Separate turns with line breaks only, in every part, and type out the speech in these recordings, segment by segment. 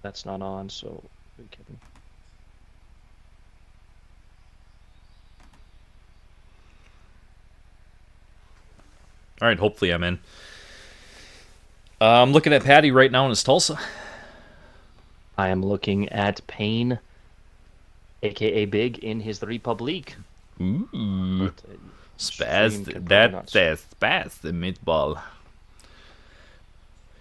That's not on, so we can.
All right, hopefully I'm in. I'm looking at Patty right now in his Tulsa.
I am looking at Pain, aka Big, in his Republic.
Ooh,
But
spaz.
stream can probably
That
not.
says spaz the meatball.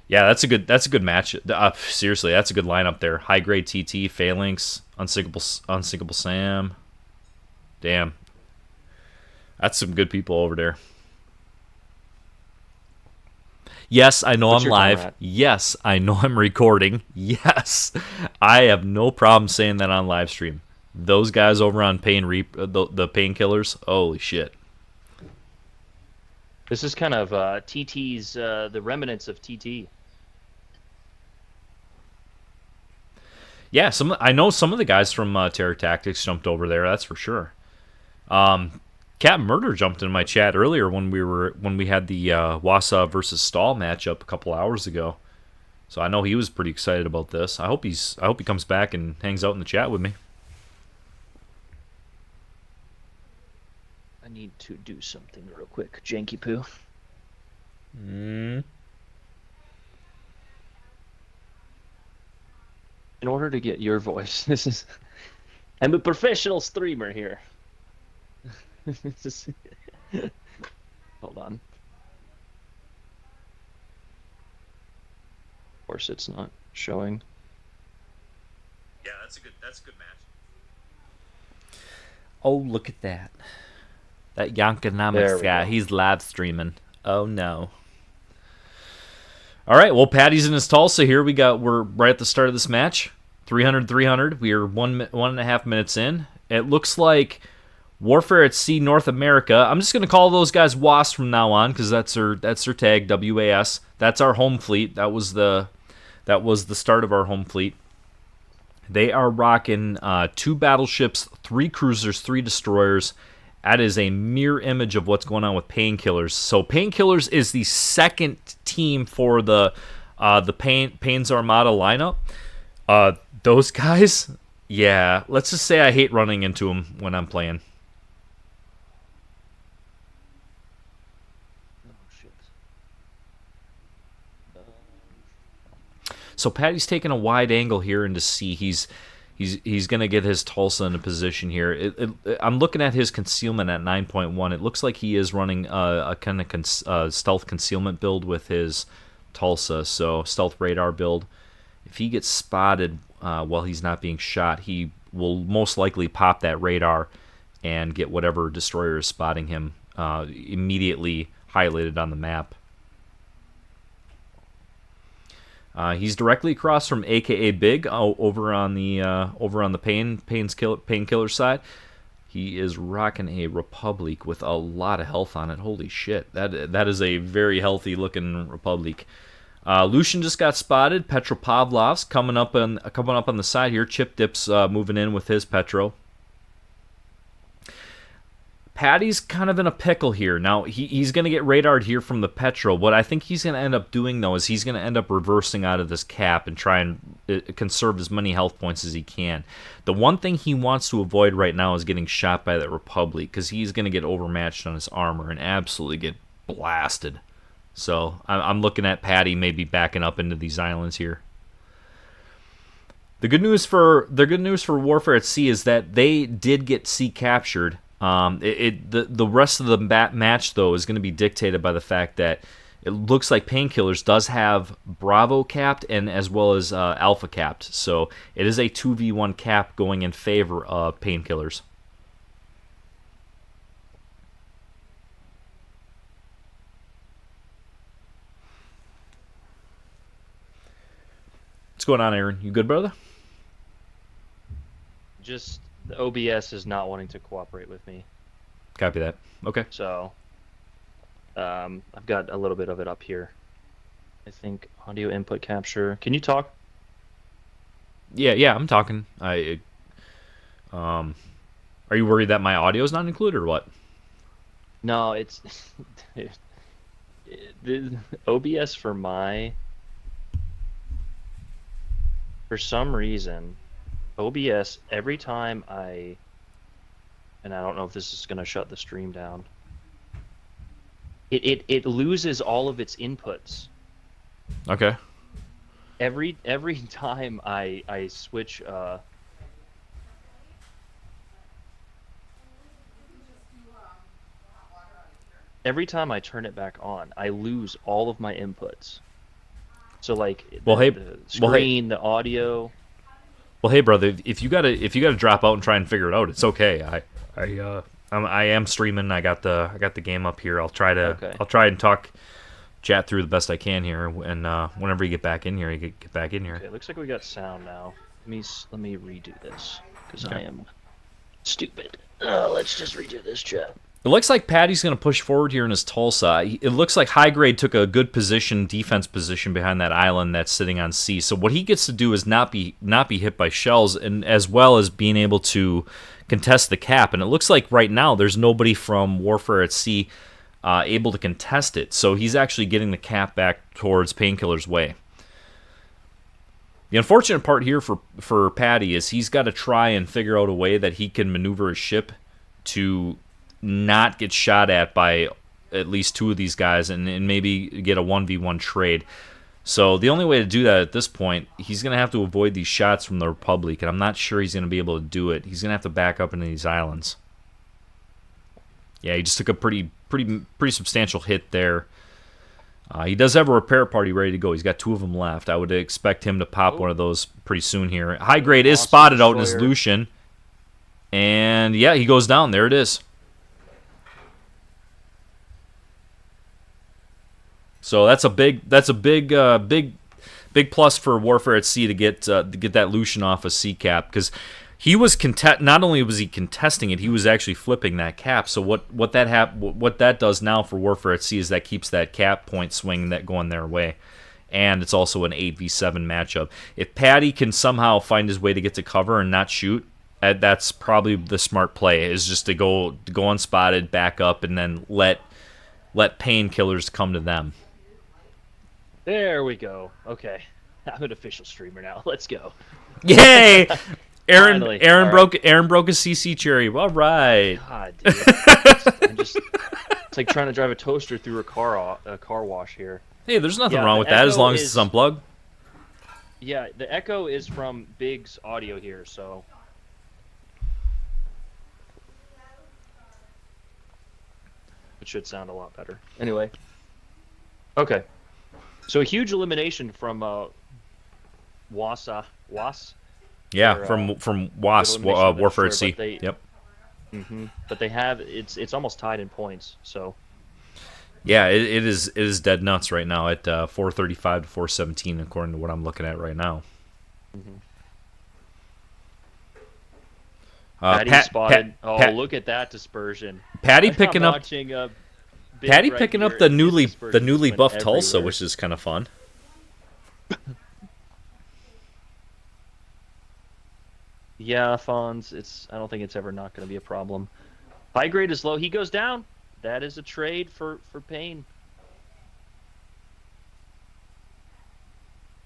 Yeah, that's a good match. Seriously, that's a good lineup there. High grade TT, Phalanx, unsinkable Sam. Damn, that's some good people over there. Yes, I know
What's
I'm
your timer
live.
at?
Yes, I know I'm recording. Yes, I have no problem saying that on live stream. Those guys over on the Painkillers, holy shit.
This is kind of TT's, the remnants of TT.
Yeah, I know some of the guys from Terror Tactics jumped over there. That's for sure. Cat Murder jumped in my chat earlier when we had the Wasa versus Stall matchup a couple hours ago. So I know he was pretty excited about this. I hope he comes back and hangs out in the chat with me.
I need to do something real quick. Janky poo.
Mm.
In order to get your voice, this is. I'm a professional streamer here. Hold on. Of course, it's not showing.
Yeah, that's a good match. Oh, look at that. That
There
Yankonomics
we
guy,
go.
he's live streaming. Oh no. All right, well, Patty's in his Tulsa here. We're right at the start of this match. 300, 300. We are 1.5 minutes in. It looks like Warfare at Sea North America. I'm just gonna call those guys WAS from now on because that's their tag, WAS. That's our home fleet. That was the start of our home fleet. They are rocking 2 battleships, 3 cruisers, 3 destroyers. That is a mirror image of what's going on with Painkillers. So Painkillers is the second team for the Pain's Armada lineup. Those guys, yeah. Let's just say I hate running into them when I'm playing.
Oh shit.
So Patty's taking a wide angle here into C. He's gonna get his Tulsa in a position here. I'm looking at his concealment at 9.1. It looks like he is running a kind of stealth concealment build with his Tulsa. So stealth radar build. If he gets spotted while he's not being shot, he will most likely pop that radar and get whatever destroyer is spotting him immediately highlighted on the map. He's directly across from AKA Big over on the Painkiller side. He is rocking a Republic with a lot of health on it. Holy shit, that is a very healthy looking Republic. Lucian just got spotted. Petropavlov's coming up on the side here. Chip Dip's moving in with his Petro. Patty's kind of in a pickle here. Now, he's going to get radared here from the Petro. What I think he's going to end up doing, though, is he's going to end up reversing out of this cap and try and conserve as many health points as he can. The one thing he wants to avoid right now is getting shot by that Republic, because he's going to get overmatched on his armor and absolutely get blasted. So I'm looking at Patty maybe backing up into these islands here. The good news for Warfare at Sea is that they did get sea captured. The rest of the match though is going to be dictated by the fact that it looks like Painkillers does have Bravo capped and as well as Alpha capped, so it is a 2v1 cap going in favor of Painkillers. What's going on, Aaron? You good, brother?
Just the OBS is not wanting to cooperate with me,
Copy that. Okay.
so I've got a little bit of it up here. I think audio input capture. Can you talk?
Yeah, I'm talking. Are you worried that my audio is not included or what?
No, it's the OBS for my For some reason, OBS, every time and I don't know if this is going to shut the stream down, it loses all of its inputs.
Okay.
Every time I switch every time I turn it back on, I lose all of my inputs. So like
Well, hey,
the
well, hey,
screen, the audio.
well, hey, brother. If you gotta drop out and try and figure it out, it's okay. I am streaming. I got the game up here.
Okay.
I'll try and chat through the best I can here. And whenever you get back in here, you get back in here.
Okay, looks like we got sound now. Let me redo this because
Okay.
I am stupid. Let's just redo this, chat.
It looks like Patty's going to push forward here in his Tulsa. It looks like High Grade took a good defense position behind that island that's sitting on C. So what he gets to do is not be hit by shells, and as well as being able to contest the cap. And it looks like right now there's nobody from Warfare at Sea able to contest it. So he's actually getting the cap back towards Painkillers' way. The unfortunate part here for Patty is he's got to try and figure out a way that he can maneuver his ship to not get shot at by at least two of these guys and maybe get a 1v1 trade. So the only way to do that at this point, he's going to have to avoid these shots from the Republic, and I'm not sure he's going to be able to do it. He's going to have to back up into these islands. Yeah, he just took a pretty substantial hit there. He does have a repair party ready to go. He's got two of them left. I would expect him to pop one of those pretty soon here. High Grade is spotted out in his Lucian. And yeah, he goes down. There it is. So that's a big plus for Warfare at Sea to get that Lucian off a C cap, because he was not only was he contesting it, he was actually flipping that cap. So what that does now for Warfare at Sea is that keeps that cap point swing that going their way, and it's also an 8v7 matchup. If Patty can somehow find his way to get to cover and not shoot, that's probably the smart play, is just to go unspotted, back up, and then let Painkillers come to them.
There we go. Okay, I'm an official streamer now. Let's go.
Yay! Aaron
Finally.
broke a CC cherry. All right.
God, dude. It's like trying to drive a toaster through a car wash here.
Hey, there's nothing
Yeah,
wrong
the
with that as
echo
long as it's unplugged.
Yeah, the echo is from Big's audio here, so it should sound a lot better. Anyway. Okay. So a huge elimination from Was.
Yeah,
Or,
from WAS, Warfare at Sea. Yep.
But they have it's almost tied in points. So
yeah, it is dead nuts right now at 435 to 417 according to what I'm looking at right now.
Patty spotted. Look at that dispersion.
Patty picking up. Patty
right
picking up
here,
the
and his
newly
dispersions went
buffed Tulsa,
everywhere.
which is kind of fun.
Yeah, Fonz, I don't think it's ever not going to be a problem. High Grade is low. He goes down. That is a trade for Pain.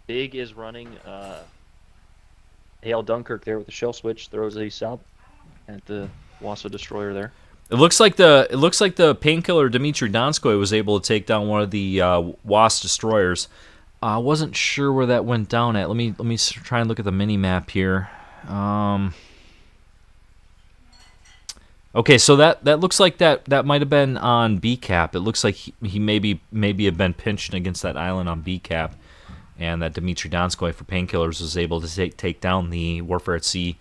Big is running Hale Dunkirk there with the shell switch, throws a sub at the Wassa destroyer there.
It looks like the Painkiller Dmitry Donskoy was able to take down one of the WASP destroyers. I wasn't sure where that went down at. Let me try and look at the mini map here. Okay, so that looks like that might have been on B cap. It looks like he maybe had been pinched against that island on B cap, and that Dmitry Donskoy for Painkillers was able to take down the Warfare at Sea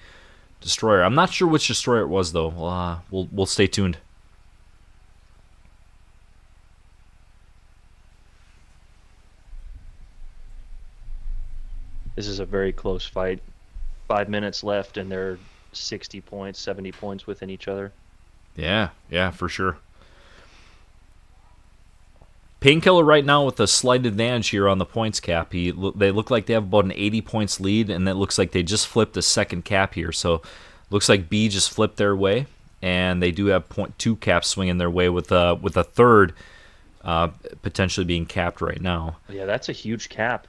destroyer. I'm not sure which destroyer it was though. We'll stay tuned.
This is a very close fight. 5 minutes left, and they're 60 points, 70 points within each other.
Yeah, for sure. Painkiller right now with a slight advantage here on the points cap. They look like they have about an 80 points lead, and it looks like they just flipped a second cap here. So looks like B just flipped their way, and they do have 2 caps swinging their way with a third potentially being capped right now.
Yeah, that's a huge cap.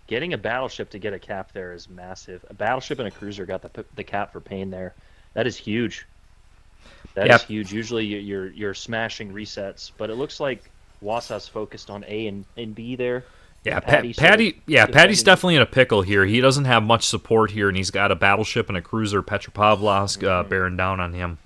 Getting a battleship to get a cap there is massive. A battleship and a cruiser got the cap for Pain there. That is huge. That is
Yep.
huge. Usually you're smashing resets, but it looks like Wasa's focused on A and B there,
Yeah,
with Patty sort of
Patty's
defending.
definitely in a pickle here. He doesn't have much support here, and he's got a battleship and a cruiser, Petropavlovsk,
Mhm.
bearing down on him.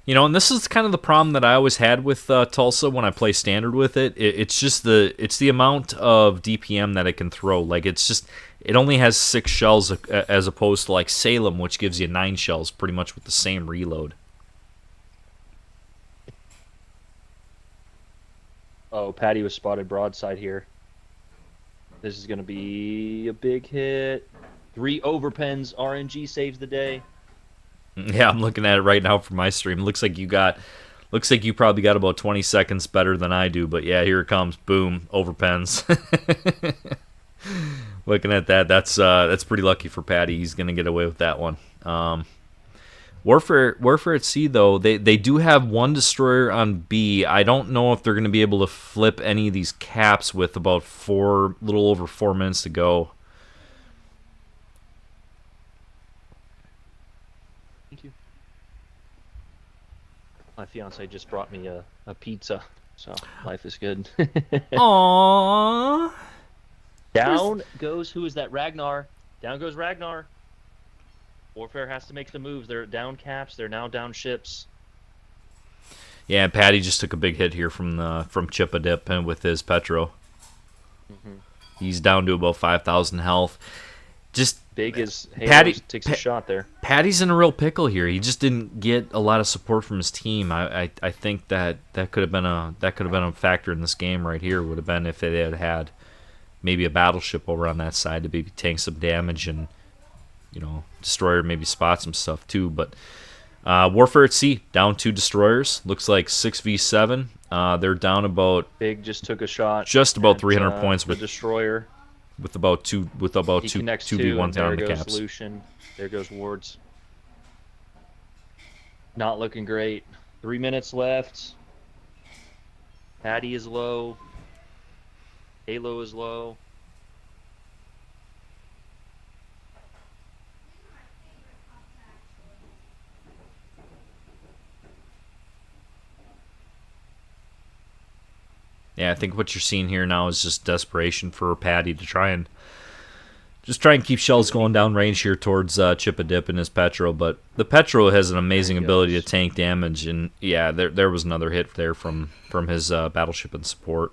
You know, and this is kind of the problem that I always had with Tulsa when I play standard with it. It's just the amount of DPM that it can throw. Like it only has 6 shells as opposed to like Salem, which gives you 9 shells, pretty much with the same reload.
Oh, Patty was spotted broadside here. This is going to be a big hit. 3 overpens. RNG saves the day.
Yeah, I'm looking at it right now for my stream. Looks like you probably got about 20 seconds better than I do, but yeah, here it comes. Boom, overpens. Looking at that, that's pretty lucky for Patty. He's gonna get away with that one. Warfare at Sea though, they do have 1 destroyer on B. I don't know if they're gonna be able to flip any of these caps with about little over 4 minutes to go.
Thank you. My fiance just brought me a pizza, so life is good.
Aww.
Down goes, who is that? Ragnar. Down goes Ragnar. Warfare has to make some moves. They're down caps. They're now down ships.
Yeah, Patty just took a big hit here from Chipadip and with his Petro.
Hmm.
He's down to about 5,000 health. Just
Big as
Patty
Halos takes a shot there.
Patty's in a real pickle here. He just didn't get a lot of support from his team. I think that could have been a factor in this game right here. Would have been if they had maybe a battleship over on that side to maybe tank some damage and destroyer maybe spot some stuff too. But Warfare at Sea down 2 destroyers. Looks like 6v7. They're down about
Big just took a shot.
just about
At
300 points
the destroyer.
with about two
He
two
connects 2,
v1s
and there
on the
goes
caps.
Lucian. There goes Wards. Not looking great. 3 minutes left. Patty is low. Halo is low.
Yeah, I think what you're seeing here now is just desperation for Patty to try and keep shells going down range here towards Chipadip and his Petro. But the Petro has an amazing ability to tank damage, and yeah, there was another hit there from his battleship and support.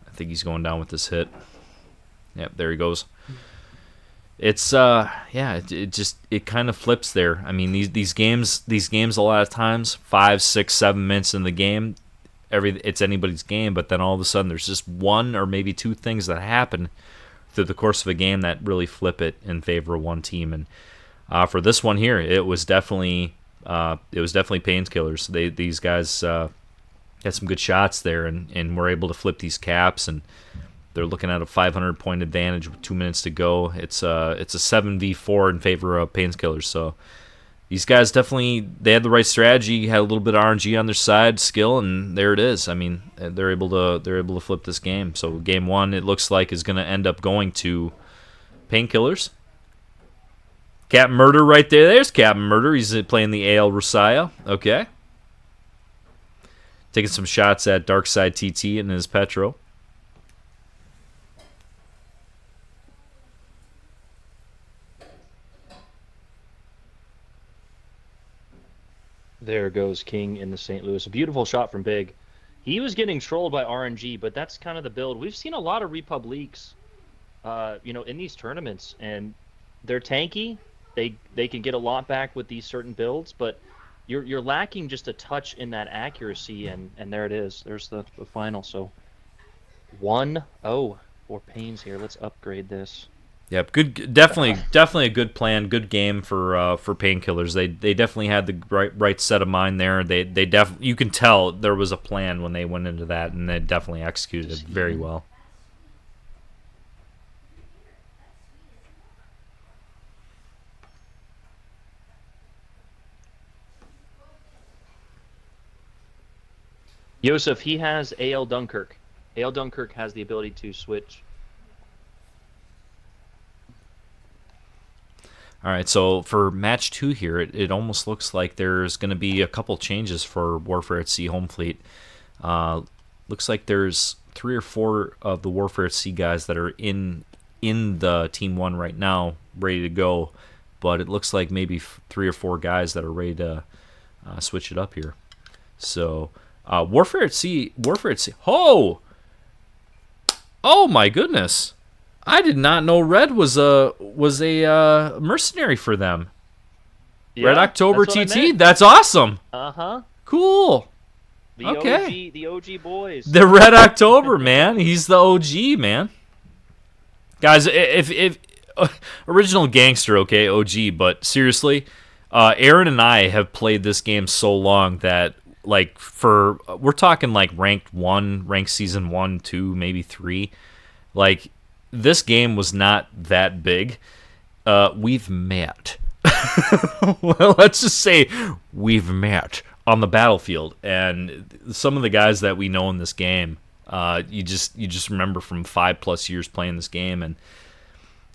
I think he's going down with this hit. Yep, there he goes. It's it kind of flips there. I mean, these games a lot of times 5, 6, 7 minutes in the game, it's anybody's game, but then all of a sudden there's just 1 or maybe 2 things that happen through the course of a game that really flip it in favor of one team. And for this one here, it was definitely Painkillers. These guys had some good shots there, and were able to flip these caps, and they're looking at a 500 point advantage with 2 minutes to go. It's a 7v4 in favor of Painkillers. So these guys they had the right strategy, had a little bit of RNG on their side, skill, and there it is. I mean, they're able to flip this game. So game 1, it looks like, is going to end up going to Painkillers. Captain Murder right there. There's Captain Murder. He's playing the AL Rusaya. Okay. Taking some shots at Darkside TT and his Petro.
There goes King in the St. Louis. A beautiful shot from Big. He was getting trolled by RNG, but that's kind of the build. We've seen a lot of Repub leaks, in these tournaments, and they're tanky. They can get a lot back with these certain builds, but you're lacking just a touch in that accuracy, and there it is. There's the final. So 1-0 for Pains here. Let's upgrade this.
Yep, good. Definitely a good plan, good game for Painkillers. They definitely had the right set of mind there. You can tell there was a plan when they went into that, and they definitely executed it very well.
Yosef, he has AL Dunkirk. AL Dunkirk has the ability to switch.
All right, so for match 2 here, it almost looks like there's going to be a couple changes for Warfare at Sea home fleet. Looks like there's 3 or 4 of the Warfare at Sea guys that are in the Team 1 right now, ready to go. But it looks like maybe 3 or 4 guys that are ready to switch it up here. So Warfare at Sea. Oh my goodness! I did not know Red was a mercenary for them.
Yeah,
Red October
that's what I
TT.
meant.
That's awesome.
Uh-huh.
Cool.
The
Okay.
the OG boys.
The Red October, man. He's the OG, man. Guys, if original gangster, okay, OG, but seriously, Aaron and I have played this game so long that we're talking like ranked season 1, 2, maybe 3. Like, this game was not that big. We've met. Well, let's just say we've met on the battlefield, and some of the guys that we know in this game, you just remember from 5+ years playing this game. And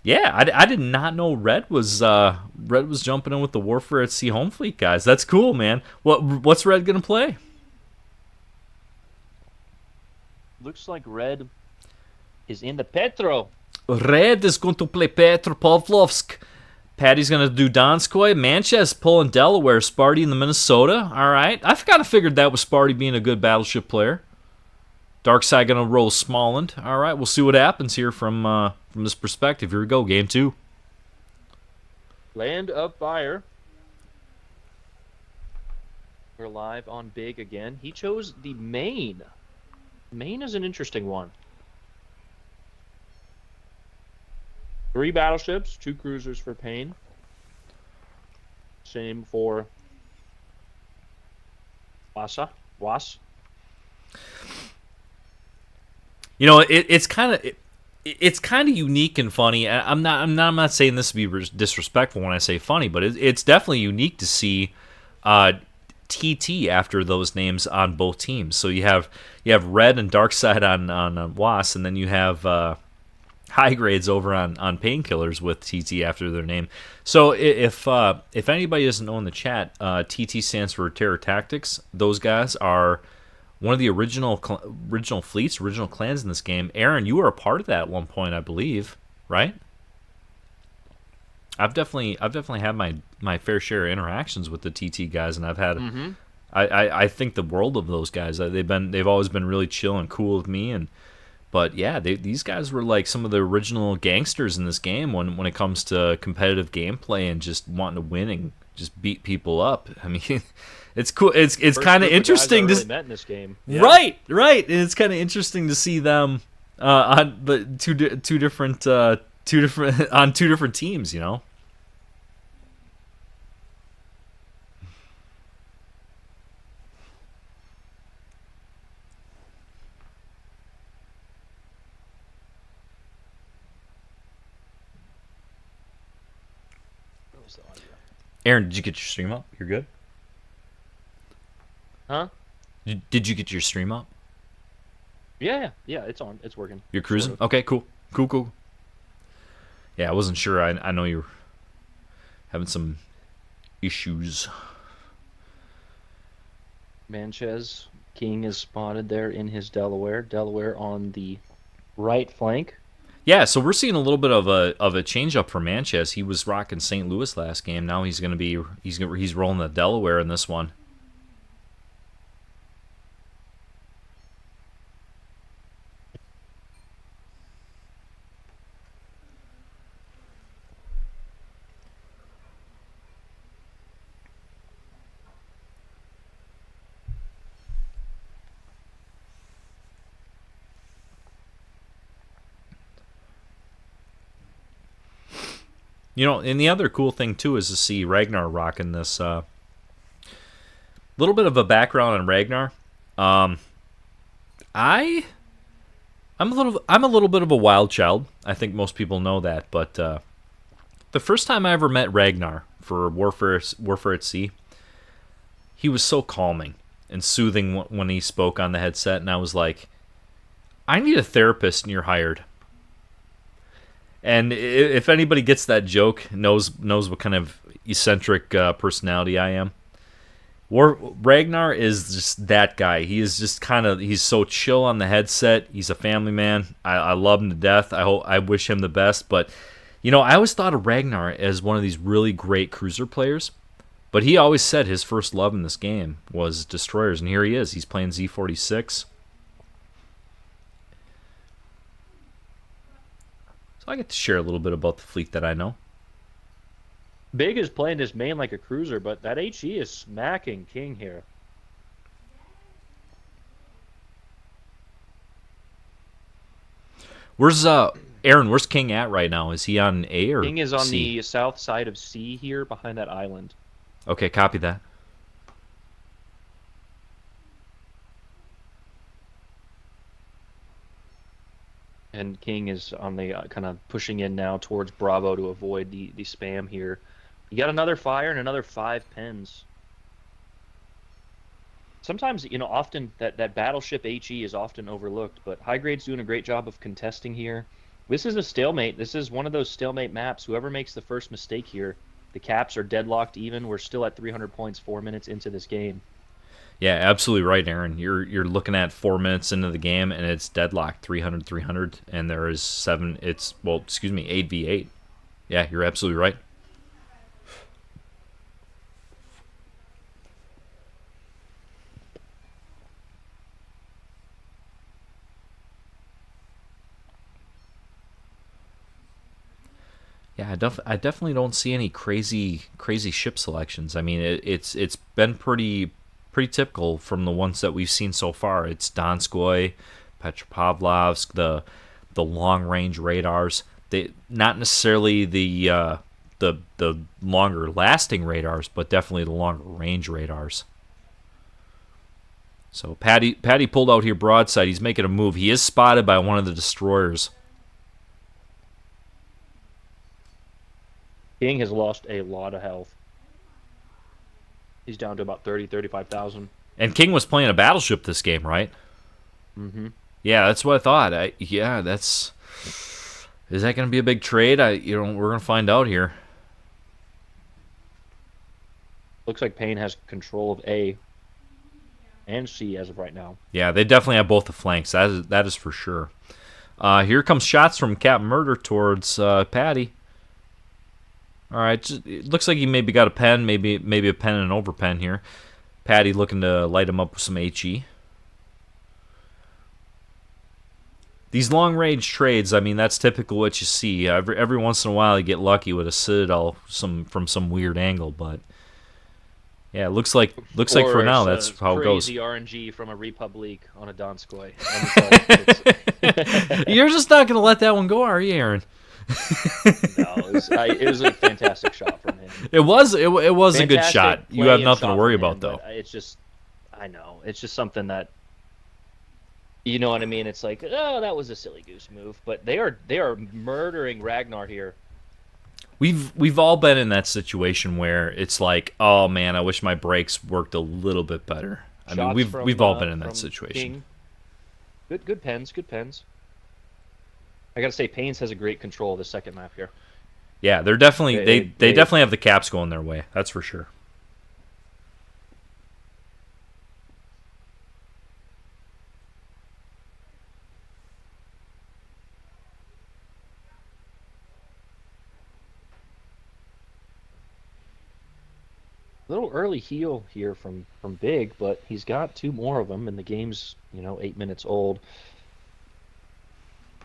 yeah, I did not know Red was jumping in with the Warfare at Sea home fleet guys. That's cool, man. What's Red gonna play?
Looks like Red is in the Petro.
Red is going to play Petropavlovsk. Patty's going to do Donskoy. Manchester pulling Delaware. Sparty in the Minnesota. All right. I kind of figured that was Sparty being a good battleship player. Darkside going to roll Smalland. All right. We'll see what happens here from this perspective. Here we go. Game 2.
Land of Fire. We're live on Big again. He chose the Maine. Maine is an interesting one. 3 battleships, 2 cruisers for Payne. Same for Was.
You know, it's kind of unique and funny. I'm not saying this to be disrespectful when I say funny, but it's definitely unique to see TT after those names on both teams. So you have Red and Darkside on WAS, and then you have high grades over on Painkillers with TT after their name. So if anybody doesn't know in the chat, TT stands for Terror Tactics. Those guys are one of the original fleets, original clans in this game. Aaron, you were a part of that at one point, I believe, right? I've definitely had my fair share of interactions with the TT guys, and I've had I think the world of those guys. They've always been really chill and cool with me. But yeah, these guys were like some of the original gangsters in this game when it comes to competitive gameplay and just wanting to win and just beat people up. I mean, it's cool. It's kind of interesting to
met in this game.
Yeah. Right. And it's kind of interesting to see them on the two different on 2 different teams. You know. Aaron, did you get your stream up? You're good?
Huh?
Did you get your stream up?
Yeah, it's on. It's working.
You're cruising? Sort of. Okay, cool. Yeah, I wasn't sure. I know you're having some issues.
Manchez King is spotted there in his Delaware. Delaware on the right flank.
Yeah, so we're seeing a little bit of a change up for Manchez. He was rocking St. Louis last game. Now he's rolling the Delaware in this one. You know, and the other cool thing too is to see Ragnar rocking this. Little bit of a background on Ragnar. I'm a little bit of a wild child. I think most people know that. But the first time I ever met Ragnar for Warfare at Sea, he was so calming. and soothing when he spoke on the headset, and I was like, I need a therapist, and you're hired. And if anybody gets that joke, knows what kind of eccentric personality I am. Ragnar is just that guy. He is just he's so chill on the headset. He's a family man. I love him to death. I wish him the best. But, I always thought of Ragnar as one of these really great cruiser players. But he always said his first love in this game was destroyers. And here he is. He's playing Z46. So I get to share a little bit about the fleet that I know.
Big is playing his main like a cruiser, but that HE is smacking King here.
Where's Aaron? Where's King at right now? Is he on A or
King is on
C?
the south side of C here, behind that island.
Okay, copy that.
And King is on the kind of pushing in now towards Bravo to avoid the spam here. You got another fire and another 5 pens. Sometimes, often that battleship HE is often overlooked, but High Grade's doing a great job of contesting here. This is a stalemate. This is one of those stalemate maps. Whoever makes the first mistake here, the caps are deadlocked even. We're still at 300 points 4 minutes into this game.
Yeah, absolutely right, Aaron. You're looking at 4 minutes into the game, and it's deadlocked 300, and there is 8v8. Yeah, you're absolutely right. Yeah, I definitely don't see any crazy ship selections. I mean, it's been pretty typical from the ones that we've seen so far. It's Donskoy, Petropavlovsk, the long range radars. They not necessarily the longer lasting radars, but definitely the longer range radars. So Patty pulled out here broadside. He's making a move. He is spotted by one of the destroyers.
King has lost a lot of health. He's down to about 35,000.
And King was playing a battleship this game, right?
Mm-hmm.
Yeah, that's what I thought. Is that going to be a big trade? We're going to find out here.
Looks like Payne has control of A and C as of right now.
Yeah, they definitely have both the flanks. That is for sure. Here comes shots from Captain Murder towards Patty. All right, it looks like he maybe got a pen, maybe a pen and an overpen here. Patty looking to light him up with some HE. These long-range trades, I mean, that's typical what you see. Every once in a while, you get lucky with a Citadel from some weird angle, but yeah, it looks like for now that's how it goes.
Crazy RNG from a Republic on a Donskoy.
You're just not going to let that one go, are you, Aaron?
No, it was a fantastic shot from him.
It was a good
Fantastic
shot. You
play
have
and
nothing to
shot
worry
from him,
about, though.
but it's just something that, you know what I mean? It's like, oh, that was a silly goose move, but they are murdering Ragnar here.
We've all been in that situation where it's like, oh man, I wish my brakes worked a little bit better. I mean, we've all been in that situation.
King. Good pens. I gotta say, Paynes has a great control of the second map here.
Yeah, they're definitely they definitely have the caps going their way. That's for sure.
Little early heal here from Big, but he's got 2 more of them, and the game's 8 minutes old.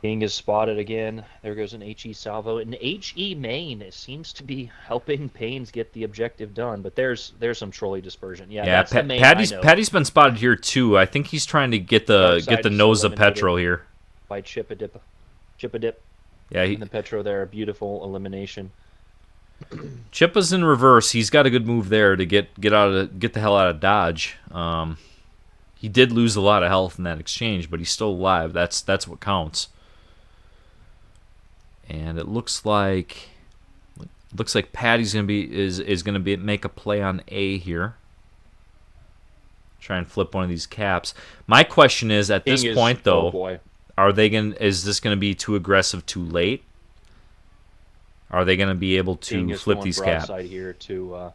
King is spotted again. There goes an HE salvo. An HE main seems to be helping Paynes get the objective done, but there's some trolley dispersion. Yeah, that's the main
Patty's been spotted here too. I think he's trying to get the nose of Petro here.
By Chip-a-dip.
Yeah,
and the Petro there, a beautiful elimination.
Chippa's in reverse. He's got a good move there to get the hell out of Dodge. He did lose a lot of health in that exchange, but he's still alive. That's what counts. And it looks like Patty's gonna make a play on A here. Try and flip one of these caps. My question is, at this point, though,
oh boy.
is this gonna be too aggressive too late? Are they gonna be able
King
to
is
flip
going
these caps?
broadside here to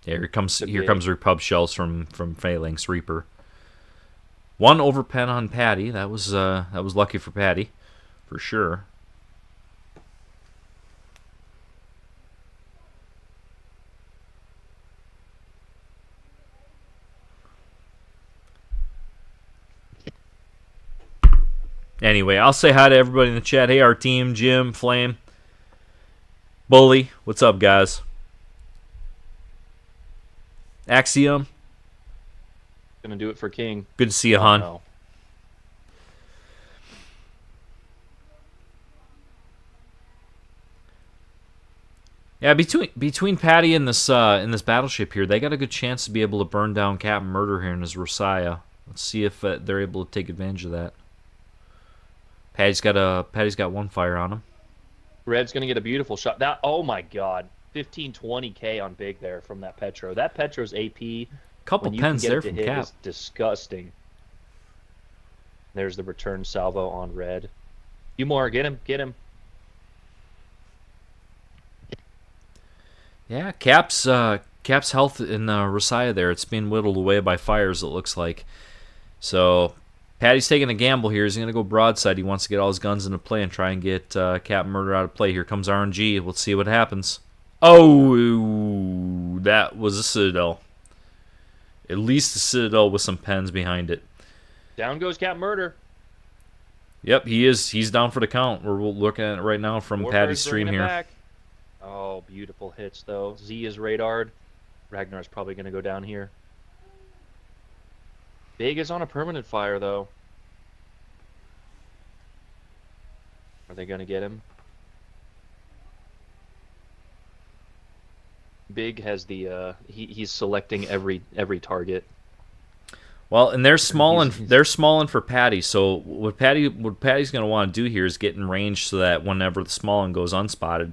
Yeah, here
big.
comes Repub shells from Phalanx Reaper. One overpen on Patty. That was lucky for Patty, for sure. Anyway, I'll say hi to everybody in the chat. Hey, our team, Jim, Flame, Bully. What's up, guys? Axiom.
Gonna do it for King.
Good to see you,
Oh,
hon.
no.
Yeah, between Patty and this battleship here, they got a good chance to be able to burn down Captain Murder here in his Rosiah. Let's see if they're able to take advantage of that. Patty's got one fire on him.
Red's gonna get a beautiful shot. That, oh my god, 15-20K on big there from that Petro. That Petro's AP.
Couple
when you can
pens
get
there
it to
from
hit
Cap.
is disgusting. There's the return salvo on Red. You more, get him.
Yeah, Cap's health in Rosiah there, it's being whittled away by fires, it looks like. So Patty's taking a gamble here. He's going to go broadside. He wants to get all his guns into play and try and get Captain Murder out of play. Here comes RNG. Let's see what happens. Oh, that was a Citadel. At least a Citadel with some pens behind it.
Down goes Captain Murder.
Yep, he is. He's down for the count. We're looking at it right now from
Warfare's
Patty's stream
bringing it
here.
back. Oh, beautiful hits, though. Z is radared. Ragnar's probably going to go down here. Big is on a permanent fire, though. Are they going to get him? Big has the he's selecting every target.
Well, and they're smalling for Patty. So what Patty's going to want to do here is get in range so that whenever the small one goes unspotted,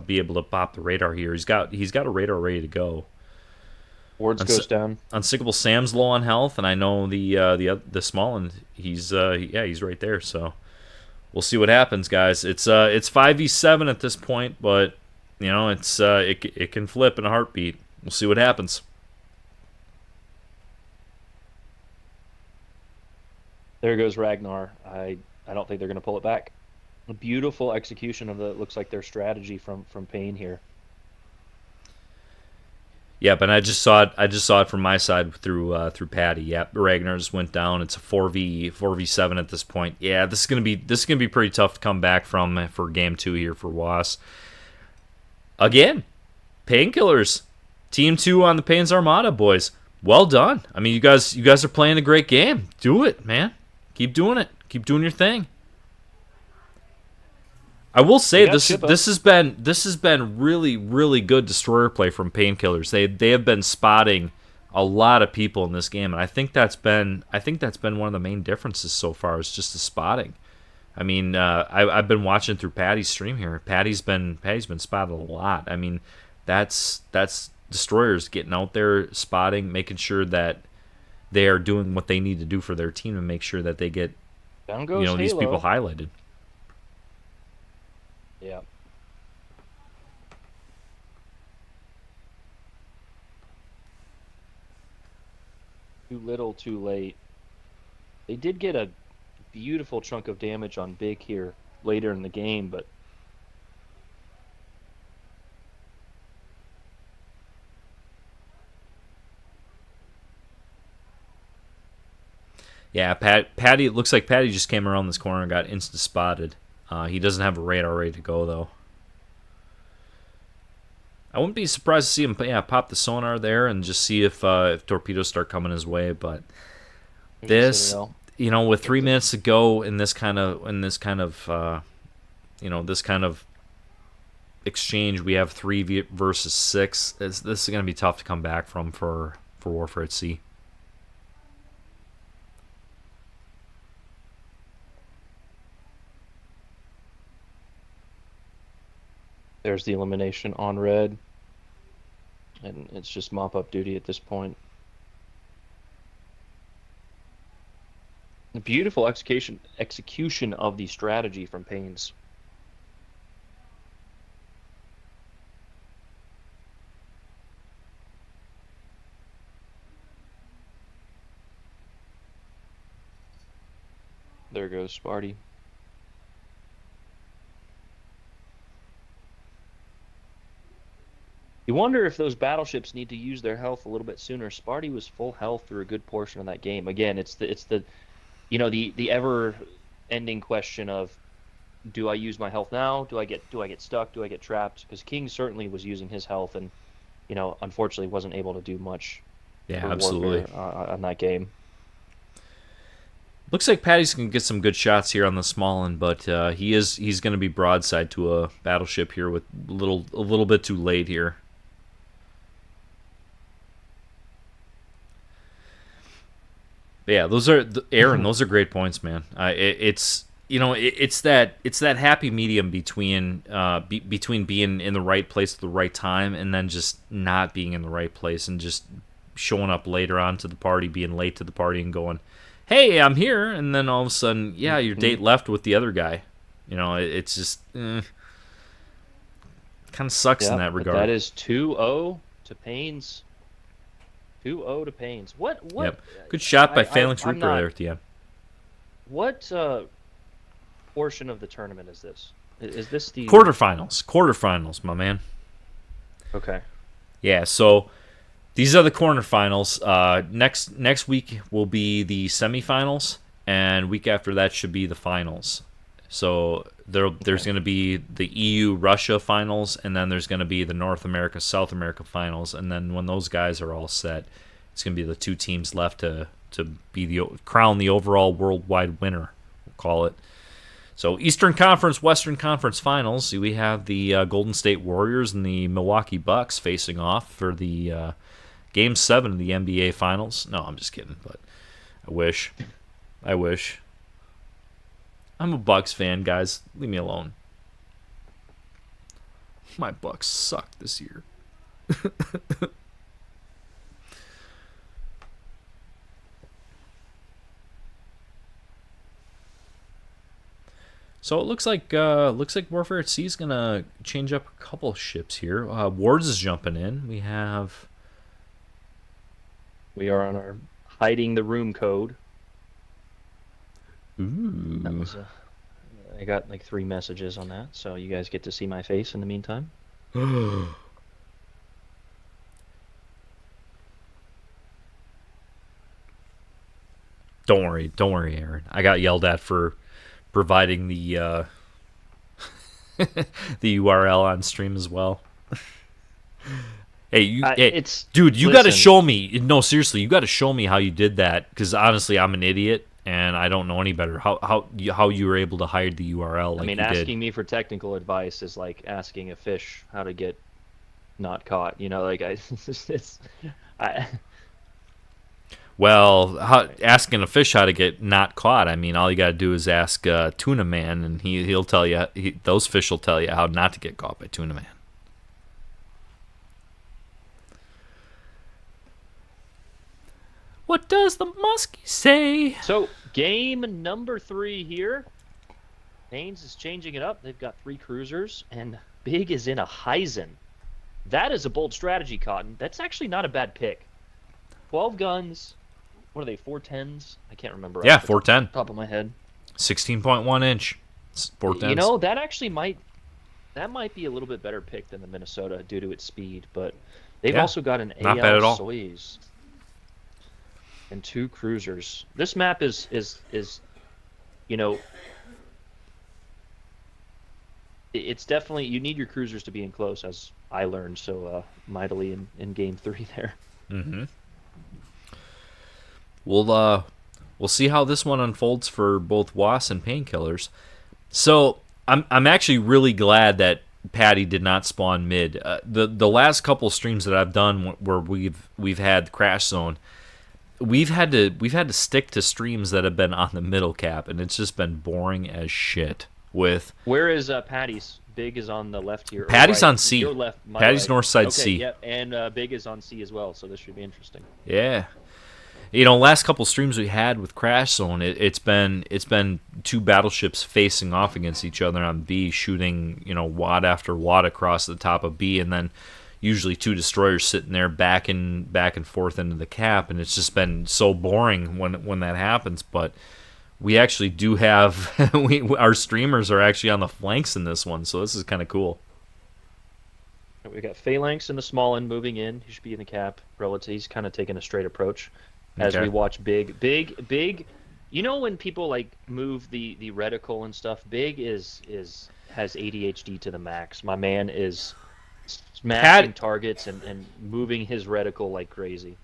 be able to pop the radar here. He's got a radar ready to go.
Wards goes down.
Unsinkable Sam's low on health, and I know the small one. He's right there. So we'll see what happens, guys. It's 5v7 at this point, but you know it can flip in a heartbeat. We'll see what happens.
There goes Ragnar. I don't think they're going to pull it back. A beautiful execution of the looks like their strategy from Pain here.
Yep, and I just saw it from my side through Patty. Yep, Ragnar just went down. It's a 4v7 at this point. Yeah, this is gonna be pretty tough to come back from for game 2 here for Was. Again, Painkillers, team 2 on the Pain's Armada, boys. Well done. I mean, you guys are playing a great game. Do it, man. Keep doing it. Keep doing your thing. I will say this has been really good destroyer play from Painkillers. They have been spotting a lot of people in this game, and I think that's been one of the main differences so far is just the spotting. I mean, I've been watching through Patty's stream here. Patty's been spotted a lot. I mean, that's destroyers getting out there, spotting, making sure that they are doing what they need to do for their team and make sure that they get
down goes
these people highlighted.
Yeah. Too little, too late. They did get a beautiful chunk of damage on Big here later in the game, but
yeah, Patty. It looks like Patty just came around this corner and got instant spotted. He doesn't have a radar ready to go though. I wouldn't be surprised to see him pop the sonar there and just see if torpedoes start coming his way. But this, with 3 minutes to go in this kind of exchange, we have 3 versus 6. This is going to be tough to come back from for Warfare at Sea.
There's the elimination on Red. And it's just mop-up duty at this point. Beautiful execution of the strategy from Payne's. There goes Sparty. You wonder if those battleships need to use their health a little bit sooner. Sparty was full health through a good portion of that game. Again, it's the the ever ending question of, do I use my health now? Do I get stuck? Do I get trapped? Because King certainly was using his health and unfortunately wasn't able to do much
Yeah,
for
absolutely.
warfare on that game.
Looks like Patty's gonna get some good shots here on the small end, but he's gonna be broadside to a battleship here with a little bit too late here. But yeah, those are Aaron. Those are great points, man. It's that happy medium between between being in the right place at the right time and then just not being in the right place and just showing up later on to the party, being late to the party, and going, "Hey, I'm here," and then all of a sudden, yeah, your date left with the other guy. It's just kind of sucks in that regard.
That is 2-0 to Payne's. 2-0 to Payne's. What?
Yep. Good shot by Phalanx
I'm
Reaper
not.
there at the end.
What portion of the tournament is this? Is this the
Quarterfinals. Quarterfinals, my man.
Okay.
Yeah, so these are the quarterfinals. Next week will be the semifinals, and week after that should be the finals. So there's going to be the EU-Russia finals, and then there's going to be the North America-South America finals, and then when those guys are all set, it's going to be the two teams left to be crown the overall worldwide winner, we'll call it. So Eastern Conference, Western Conference finals, we have the Golden State Warriors and the Milwaukee Bucks facing off for the Game 7 of the NBA Finals. No, I'm just kidding, but I wish. I'm a Bucks fan, guys. Leave me alone. My Bucks suck this year. So it looks like Warfare at Sea is gonna change up a couple ships here. Wards is jumping in. We
are on our hiding the room code.
Ooh.
That was I got like 3 messages on that, so you guys get to see my face in the meantime.
Don't worry, Aaron. I got yelled at for providing the the URL on stream as well. Hey, dude, you got to show me. No, seriously, you got to show me how you did that. Because honestly, I'm an idiot and I don't know any better. How you were able to hide the URL? Like, I mean,
asking me for technical advice is like asking a fish how to get not caught.
Well, asking a fish how to get not caught. I mean, all you got to do is ask Tuna Man, and he'll tell you. Those fish will tell you how not to get caught by Tuna Man. What does the muskie say?
So, game number 3 here. Haynes is changing it up. They've got 3 cruisers, and Big is in a Heisen. That is a bold strategy, Cotton. That's actually not a bad pick. 12 guns. What are they, 410s? I can't remember.
Yeah, 410.
Top of my head.
16.1 inch. 410s.
That actually might be a little bit better pick than the Minnesota due to its speed, but they've also got an
not bad at all.
Soyuz and 2 cruisers. This map is it's definitely, you need your cruisers to be in close, as I learned so mightily in game 3 there.
Mm-hmm. We'll see how this one unfolds for both WAS and Painkillers. So I'm actually really glad that Patty did not spawn mid. The last couple streams that I've done where we've had Crash Zone, we've had to stick to streams that have been on the middle cap, and it's just been boring as shit.
Where is Patty's? Big is on the left here.
Patty's
right.
on C.
Your left,
Patty's
right.
north side
okay,
C.
Yep, and Big is on C as well, so this should be interesting.
Yeah. last couple streams we had with Crash Zone, it's been two battleships facing off against each other on B, shooting wad after wad across the top of B, and then usually two destroyers sitting there back and forth into the cap, and it's just been so boring when that happens. But we actually do have our streamers are actually on the flanks in this one, so this is kind of cool.
We got Phalanx in the small end moving in. He should be in the cap. Relative, he's kind of taking a straight approach as
Okay.
we watch Big. You know when people like move the reticle and stuff. Big has ADHD to the max. My man is smashing targets and moving his reticle like crazy.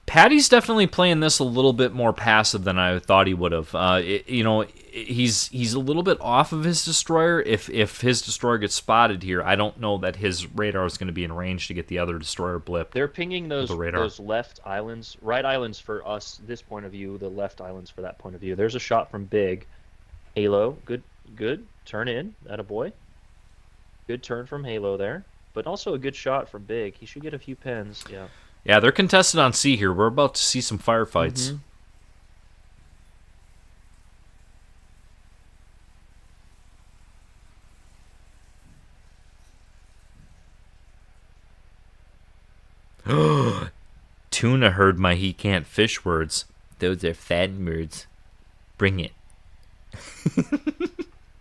Patty's definitely playing this a little bit more passive than I thought he would have. He's a little bit off of his destroyer. If his destroyer gets spotted here, I don't know that his radar is going to be in range to get the other destroyer blip.
They're pinging those
radar.
left islands, right islands for us this point of view, the left islands for that point of view. There's a shot from Big. Halo, good turn in, attaboy. Good turn from Halo there, but also a good shot from Big. He should get a few pens, yeah.
Yeah, they're contested on C here. We're about to see some firefights. Tuna heard my he can't fish words. Those are fan words. Bring it.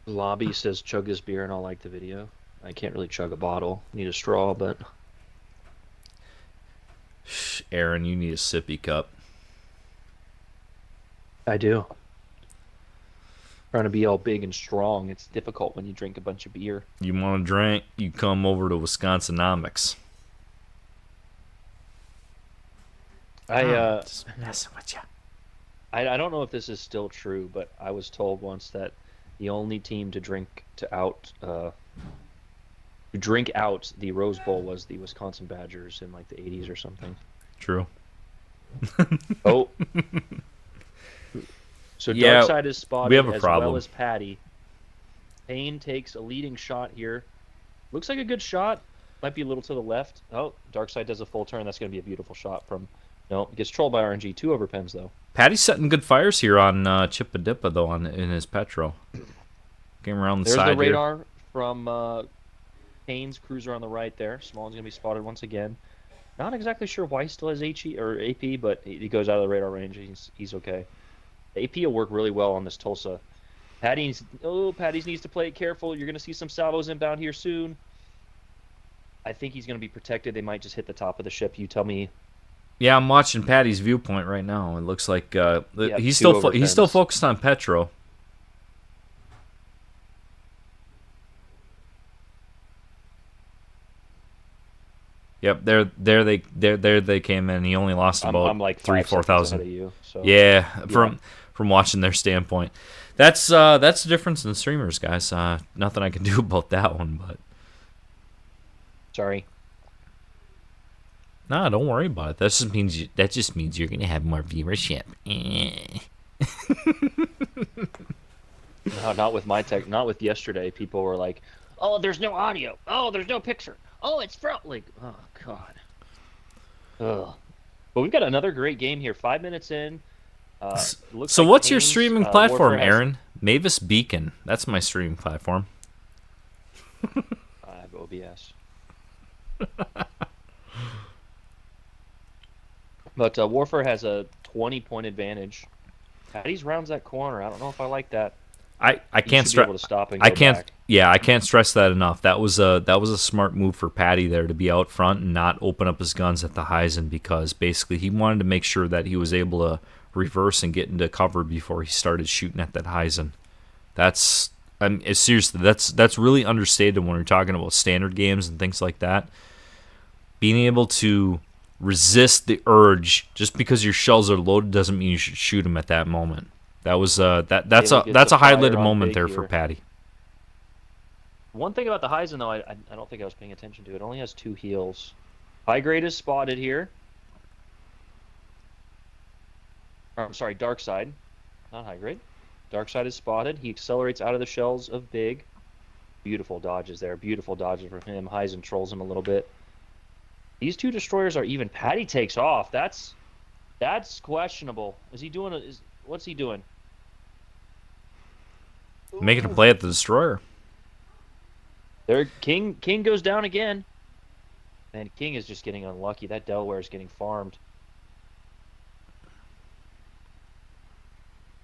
Lobby says chug his beer and I'll like the video. I can't really chug a bottle. Need a straw, but...
Aaron, you need a sippy cup.
I do. Trying to be all big and strong. It's difficult when you drink a bunch of beer.
You want a drink? You come over to Wisconsinomics. Just messing with you.
I don't know if this is still true, but I was told once that the only team to drink out the Rose Bowl was the Wisconsin Badgers in like the 80s or something.
True.
Oh. So
Yeah,
Darkside is spotted
we have a
as
problem.
well as Patty. Payne takes a leading shot here. Looks like a good shot. Might be a little to the left. Oh, Darkside does a full turn. That's going to be a beautiful shot from... No, gets trolled by RNG. 2 overpens, though.
Patty's setting good fires here on Chippadippa, though, in his Petro. Came around the
There's
side
the radar
here.
from Payne's cruiser on the right there. Small's going to be spotted once again. Not exactly sure why he still has HE or AP, but he goes out of the radar range. He's okay. AP will work really well on this Tulsa. Patty's needs to play it careful. You're going to see some salvos inbound here soon. I think he's going to be protected. They might just hit the top of the ship. You tell me.
Yeah, I'm watching Patty's viewpoint right now. It looks like he's
two
still
overpens.
focused on Petro. Yep, there they came in. He only lost about
I'm like
3,000-4,000.
of you. So.
Yeah, from watching their standpoint, that's the difference in streamers, guys. Nothing I can do about that one, but
Sorry.
nah, don't worry about it. That just means you're gonna have more viewership.
No, not with my tech. Not with yesterday. People were like, "Oh, there's no audio. Oh, there's no picture. Oh, it's like, oh god." Ugh. But we've got another great game here. 5 minutes in. Looks
So
like
what's your
Payne's,
streaming platform,
Warfare has-
Aaron? Mavis Beacon. That's my streaming platform.
I have OBS. But Warfare has a 20-point advantage. Patty's rounds that corner. I don't know if I like that.
I can't
should be able
stress.
to stop and
I
go
can't.
back.
Yeah, I can't stress that enough. That was a smart move for Patty there to be out front and not open up his guns at the Heisen, because basically he wanted to make sure that he was able to reverse and get into cover before he started shooting at that Heisen. Seriously, that's really understated when we're talking about standard games and things like that. Being able to resist the urge just because your shells are loaded doesn't mean you should shoot them at that moment. That was that's
Halo
a
gets the fire
highlighted
on
moment
Big
there
here.
for Patty.
One thing about the Heisen, though, I don't think I was paying attention to. It only has 2 heals. High grade is spotted here. Or, I'm sorry, dark side. Not high grade. Dark side is spotted. He accelerates out of the shells of Big. Beautiful dodges there. Beautiful dodges from him. Heisen trolls him a little bit. These 2 destroyers are even. Patty takes off. That's That's questionable. Is he doing? What's he doing?
Making a
Ooh.
play at the destroyer.
There, King goes down again. And King is just getting unlucky. That Delaware is getting farmed.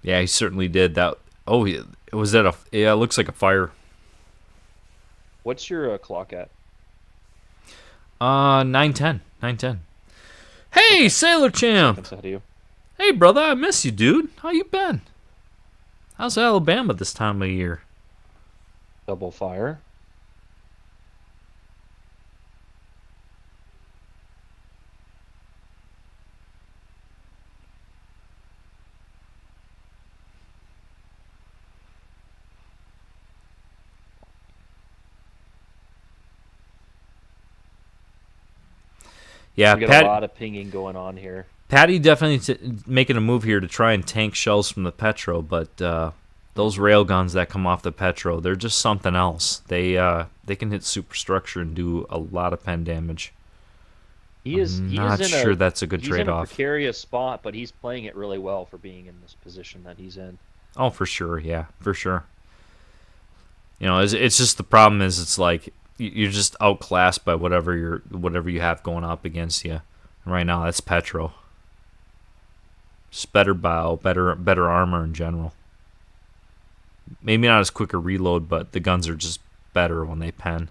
Yeah, he certainly did that. Oh, was that a? Yeah, it looks like a fire.
What's your clock at?
9:10. 9:10. Hey,
Okay,
Sailor
couple
Champ.
seconds ahead of you.
Hey, brother, I miss you, dude. How you been? How's Alabama this time of year?
Double fire.
Yeah,
We got a lot of pinging going on here.
Patty definitely making a move here to try and tank shells from the Petro, but those rail guns that come off the Petro, they're just something else. They can hit superstructure and do a lot of pen damage.
He is
Not
in
sure that's a good
he's in a
trade-off.
precarious spot, but he's playing it really well for being in this position that he's in.
Oh, for sure, yeah, for sure. It's just the problem is it's like you're just outclassed by whatever you have going up against you. Right now, that's Petro. Just better bow, better armor in general. Maybe not as quick a reload, but the guns are just better when they pen.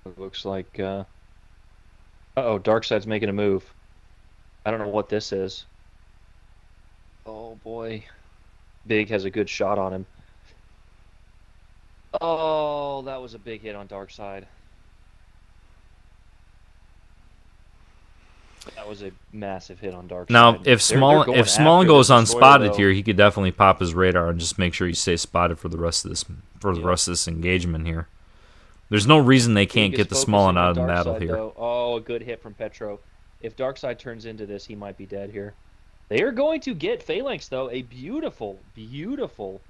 It looks like uh-oh, Darkside's making a move. I don't know what this is. Oh boy. Big has a good shot on him. Oh, that was a big hit on Darkside. That was a massive hit on Darkside.
Now, if
They're going
Smallin
after
goes
the destroyer,
unspotted
though.
here, he could definitely pop his radar and just make sure he stays spotted for the rest of this engagement here. There's no reason they can't
Big
get
is
the Smallin
focusing
out
on
of the battle
Darkside,
here.
though. Oh, a good hit from Petro. If Darkside turns into this, he might be dead here. They are going to get Phalanx, though. A beautiful, beautiful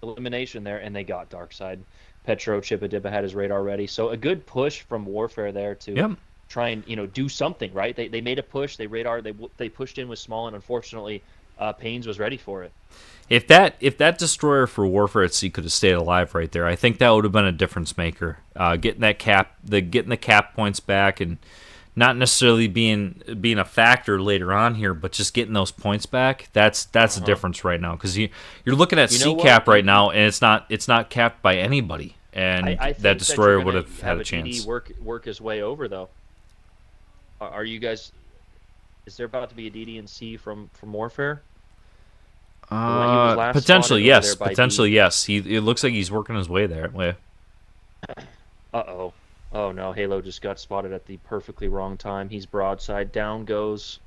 elimination there, and they got Darkside. Petro Chippadibba had his radar ready. So a good push from Warfare there to
Yep.
try and do something, right? They made a push. They pushed in with Small, and unfortunately, Paynes was ready for it.
If that destroyer for Warfare at Sea could have stayed alive right there, I think that would have been a difference maker. Getting the cap points back and not necessarily being a factor later on here, but just getting those points back. That's a difference right now because you're looking at sea cap right now, and it's not capped by anybody, and
I
that
think
destroyer
that
would
you're
have
gonna
had a
DD
chance.
work his way over though. Are you guys? Is there about to be a DD and C from Warfare? He was last
Potentially
spotted over
yes.
there by
Potentially
B.
yes. It looks like he's working his way there.
Uh-oh. Oh no, Halo just got spotted at the perfectly wrong time. He's broadside. Down goes.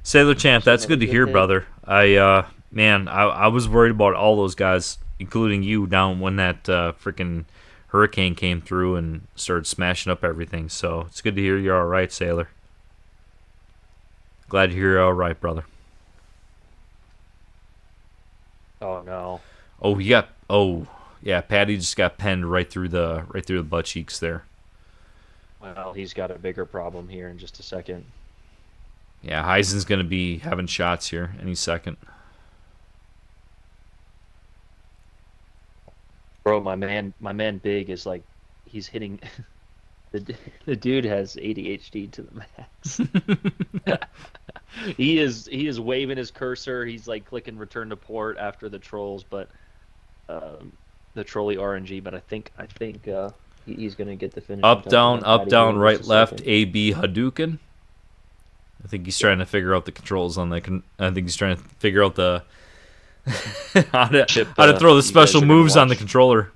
Sailor Champ, that's
Another
good to hear,
hit.
brother. I was worried about all those guys, including you, down when that freaking hurricane came through and started smashing up everything. So it's good to hear you're all right, Sailor. Glad to hear you're all right, brother.
Oh no.
Oh, yeah, Patty just got penned right through the butt cheeks there.
Well, he's got a bigger problem here in just a second.
Yeah, Heisen's gonna be having shots here any second.
Bro, my man Big is like, he's hitting. The dude has ADHD to the max. He is waving his cursor. He's like clicking return to port after the trolls, but the trolley RNG. But I think he's gonna get the finish.
Up, down, right, left,
Second.
AB Hadouken. I think he's trying to figure out the controls on the. I think he's trying to figure out the how to throw the special moves on the controller.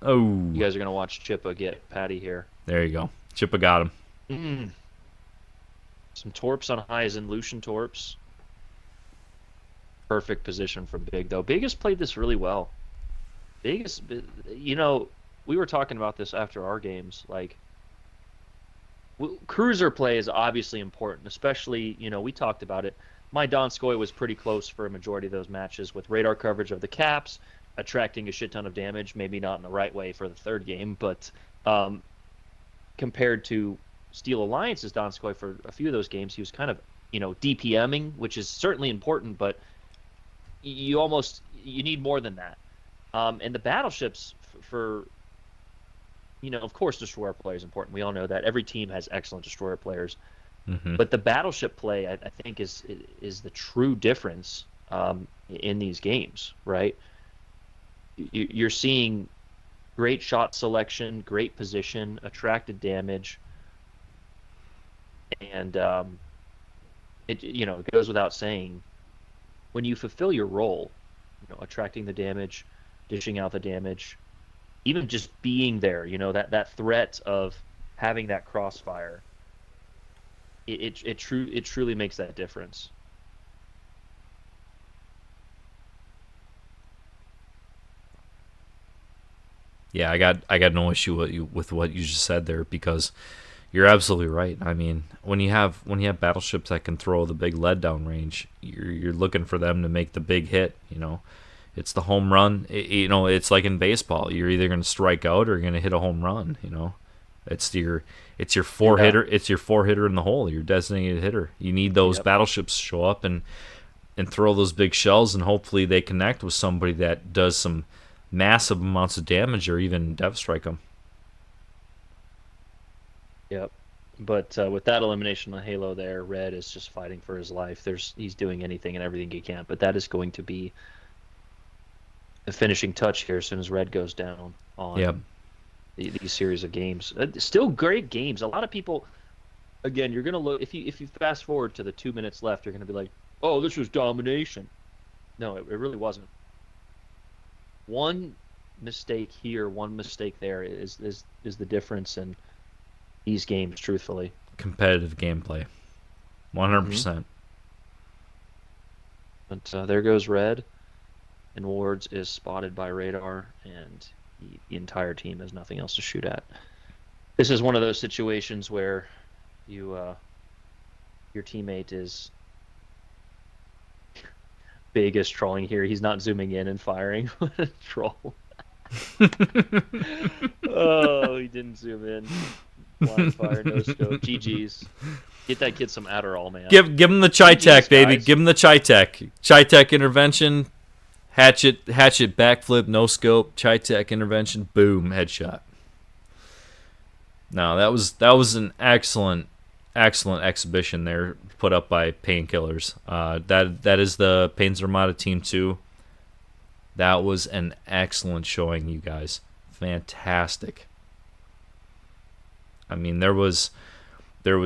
Oh,
You guys are gonna watch Chippa get Patty here.
there you go. Chippa got him.
Some torps on Heisen, Lucian torps. Perfect position from Big though. Big has played this really well. Big is, we were talking about this after our games. Like, cruiser play is obviously important, especially we talked about it. my Donskoy was pretty close for a majority of those matches with radar coverage of the caps, attracting a shit ton of damage. Maybe not in the right way for the third game, but um, compared to Steel Alliance's Donskoy for a few of those games, he was kind of DPMing, which is certainly important, but you need more than that. And the battleships for of course, destroyer play is important. We all know that every team has excellent destroyer players,
Mm-hmm.
but the battleship play, I think, is the true difference in these games. Right? You're seeing great shot selection, great position, attracted damage, and it goes without saying when you fulfill your role, attracting the damage, dishing out the damage, even just being there, that threat of having that crossfire, it truly makes that difference.
Yeah, I got no issue with what you just said there, because you're absolutely right. I mean, when you have battleships that can throw the big lead down range, you're looking for them to make the big hit. It's the home run. It's like in baseball. You're either going to strike out or you're going to hit a home run. It's your four
Yeah.
hitter. It's your four hitter in the hole. Your designated hitter. You need those
Yep.
battleships to show up and throw those big shells, and hopefully they connect with somebody that does some massive amounts of damage or even dev strike them.
Yep. But with that elimination on Halo there, Red is just fighting for his life. He's doing anything and everything he can, but that is going to be the finishing touch here as soon as Red goes down
Yep.
on these series of games. Still great games. A lot of people, again, you're gonna look if you fast forward to the 2 minutes left, you're gonna be like, oh, this was domination. No, it really wasn't. One mistake here, one mistake there is the difference in these games. Truthfully,
Competitive gameplay, 100%.
but there goes Red, and Wards is spotted by radar, and the entire team has nothing else to shoot at. This is one of those situations where your teammate is biggest trolling here. He's not zooming in and firing. What a troll. Oh, he didn't zoom in. Blind fire, no scope. GG's. Get that kid some Adderall, man.
Give him the chai
GG's,
tech, baby.
guys.
Give him the chai tech. Chai tech intervention. Hatchet backflip, no scope. Chai tech intervention. Boom, headshot. No, that was an excellent exhibition there put up by Painkillers. That is the Pains Armada Team 2. That was an excellent showing, you guys. Fantastic. I mean, there was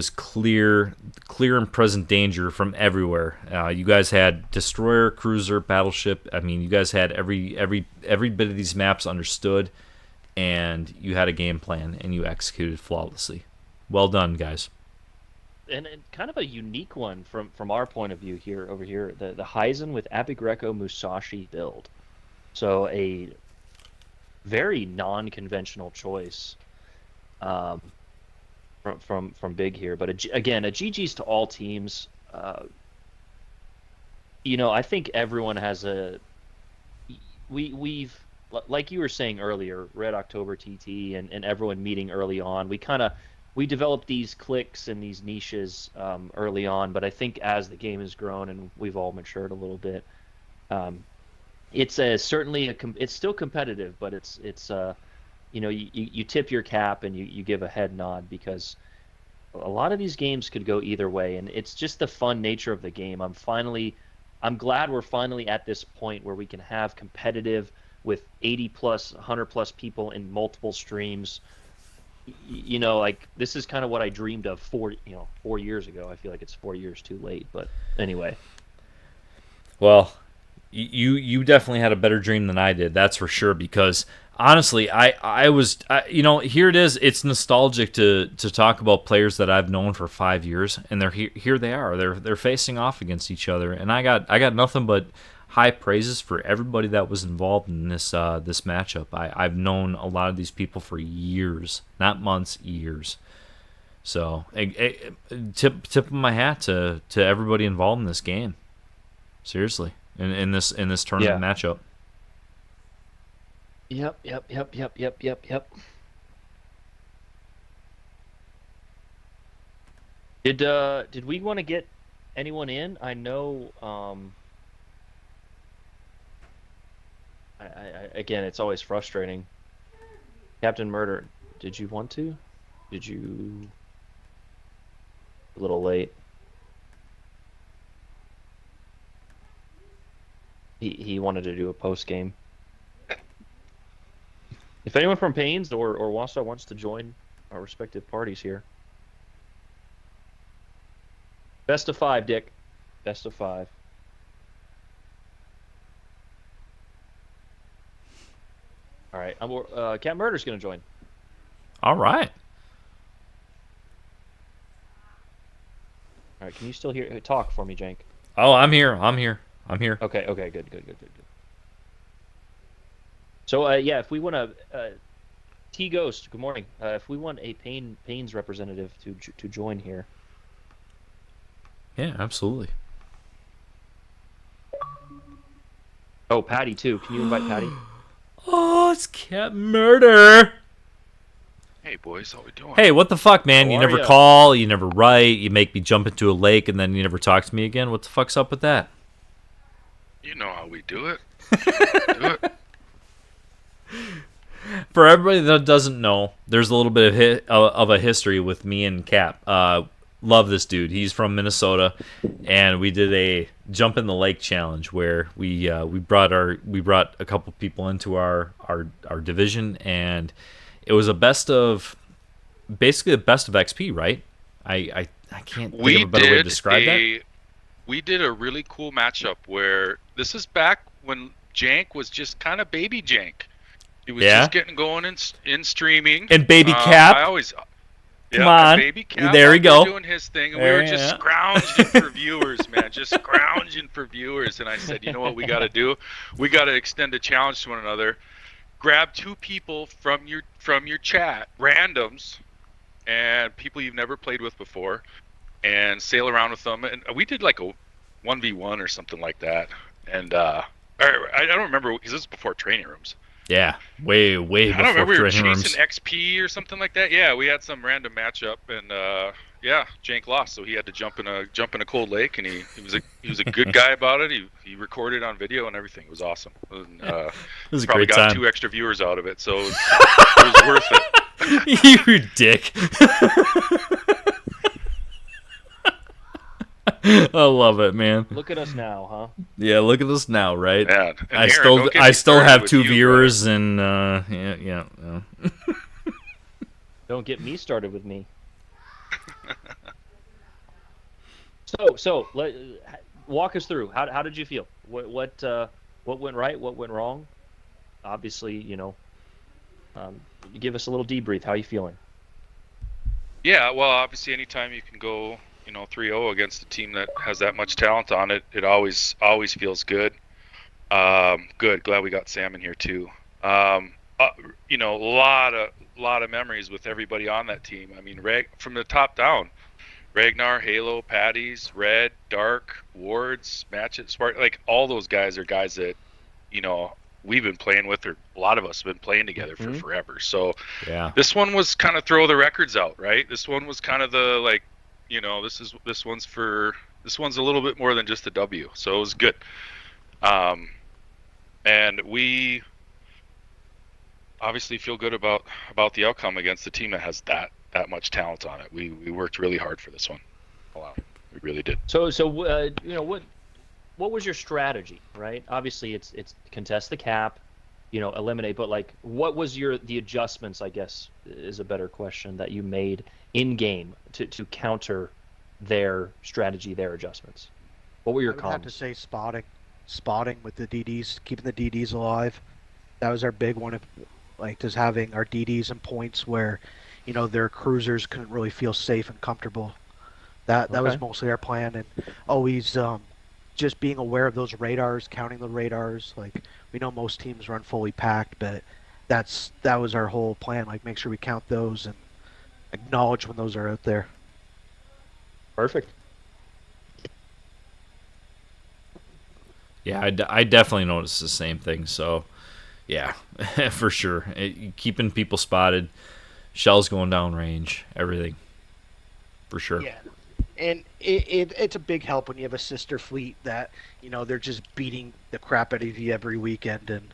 clear and present danger from everywhere. You guys had destroyer, cruiser, battleship. I mean, you guys had every bit of these maps understood, and you had a game plan, and you executed flawlessly. Well done, guys.
And kind of a unique one from our point of view here over here, the Heisen with Abigreco Musashi build. So a very non-conventional choice from Big here. But again, a GG's to all teams. I think everyone has we've like you were saying earlier, Red October TT and everyone meeting early on. We developed these cliques and these niches early on, but I think as the game has grown and we've all matured a little bit, it's certainly it's still competitive, but it's you tip your cap and you give a head nod because a lot of these games could go either way, and it's just the fun nature of the game. I'm glad we're finally at this point where we can have competitive with 80 plus 100 plus people in multiple streams. Like this is kind of what I dreamed of 4 years ago. I feel like it's 4 years too late, but anyway.
Well, you definitely had a better dream than I did. That's for sure. Because honestly, I was here it is. It's nostalgic to talk about players that I've known for 5 years, and they're here. They are. They're facing off against each other, and I got nothing but high praises for everybody that was involved in this matchup. I've known a lot of these people for years, not months, years. So, tip of my hat to everybody involved in this game. Seriously, in this tournament
Yeah.
matchup.
Yep. Yep. Yep. Yep. Yep. Yep. Yep. Did we want to get anyone in? I know. Again, it's always frustrating. Captain Murder, did you want to? Did you? A little late. He wanted to do a post game. If anyone from Pains or Wassa wants to join our respective parties here. Best of 5, Dick. Best of 5. All right. Cat Murder's gonna join.
All right.
All right. Can you still hear? Talk for me, Jank.
Oh, I'm here. I'm here. I'm here.
Okay. Okay. Good. Good. Good. Good. Good. So yeah, if we want to, T Ghost. Good morning. If we want a Pains representative to join here.
Yeah, absolutely.
Oh, Patty too. Can you invite Patty?
Oh, it's Cat Murder.
Hey boys, how we doing?
Hey, what the fuck, man?
How
You
are
never
ya?
call, you never write, you make me jump into a lake, and then you never talk to me again. What the fuck's up with that?
You know how we do it. Do it.
For everybody that doesn't know, there's a little bit of a history with me and Cap. Love this dude. He's from Minnesota, and we did a jump in the lake challenge where we brought a couple people into our division, and it was basically the best of XP, right? I can't think of a better way to describe that.
We did a really cool matchup where this is back when Jank was just kind of baby Jank. He was just getting going in streaming.
And baby Cap.
I always
Come on.
Baby Cap.
There we go.
Doing his thing, and we were just scrounging for viewers, man. Just scrounging for viewers. And I said, you know what we got to do? We got to extend a challenge to one another. Grab 2 people from your chat, randoms, and people you've never played with before, and sail around with them. And we did like a 1v1 or something like that. And I don't remember because this was before training rooms.
Yeah, way
I
before
don't remember. We were
training
chasing
rooms.
XP or something like that. Yeah, we had some random matchup, and yeah, Jank lost, so he had to jump in a cold lake, and he was a good guy about it. He recorded on video and everything. It was awesome. And,
It was a
probably
great
got
time.
2 extra viewers out of it, so it was worth it.
You dick. I love it, man.
Look at us now, huh?
Yeah, look at us now, right?
Yeah, and
I
Aaron, don't get
I
me
still
started
have
with
2
you,
viewers, and yeah.
Don't get me started with me. So walk us through. How did you feel? What went right? What went wrong? Obviously, give us a little debrief. How you feeling?
Yeah, well, obviously, anytime you can go, 3-0 against a team that has that much talent on it, it always feels good. Good. Glad we got Sam in here too. A lot of memories with everybody on that team. I mean, from the top down, Ragnar, Halo, Patties, Red, Dark, Wards, Matchet, Spark, like all those guys are guys that, we've been playing with, or a lot of us have been playing together for forever. So
Yeah.
this one was kind of throw the records out, right? This one was kind of the like, this one's a little bit more than just a W. So it was good. And we obviously feel good about the outcome against the team that has that much talent on it. We worked really hard for this one. Wow, we really did.
So what was your strategy, right? Obviously, it's contest the cap, eliminate. But like, what was the adjustments? I guess is a better question that you made in game to counter their strategy, their adjustments. What were your
I would have to
comms?
say spotting with the DDs, keeping the DDs alive. That was our big one. Just having our DDs and points where, their cruisers couldn't really feel safe and comfortable. That was
Okay.
mostly our plan, and always just being aware of those radars, counting the radars. Like, we know most teams run fully packed, but that was our whole plan. Like, make sure we count those and acknowledge when those are out there.
Perfect.
Yeah, I definitely noticed the same thing. So, yeah, for sure. Keeping people spotted, shells going down range, everything, for sure.
Yeah. And it's a big help when you have a sister fleet that, they're just beating the crap out of you every weekend, and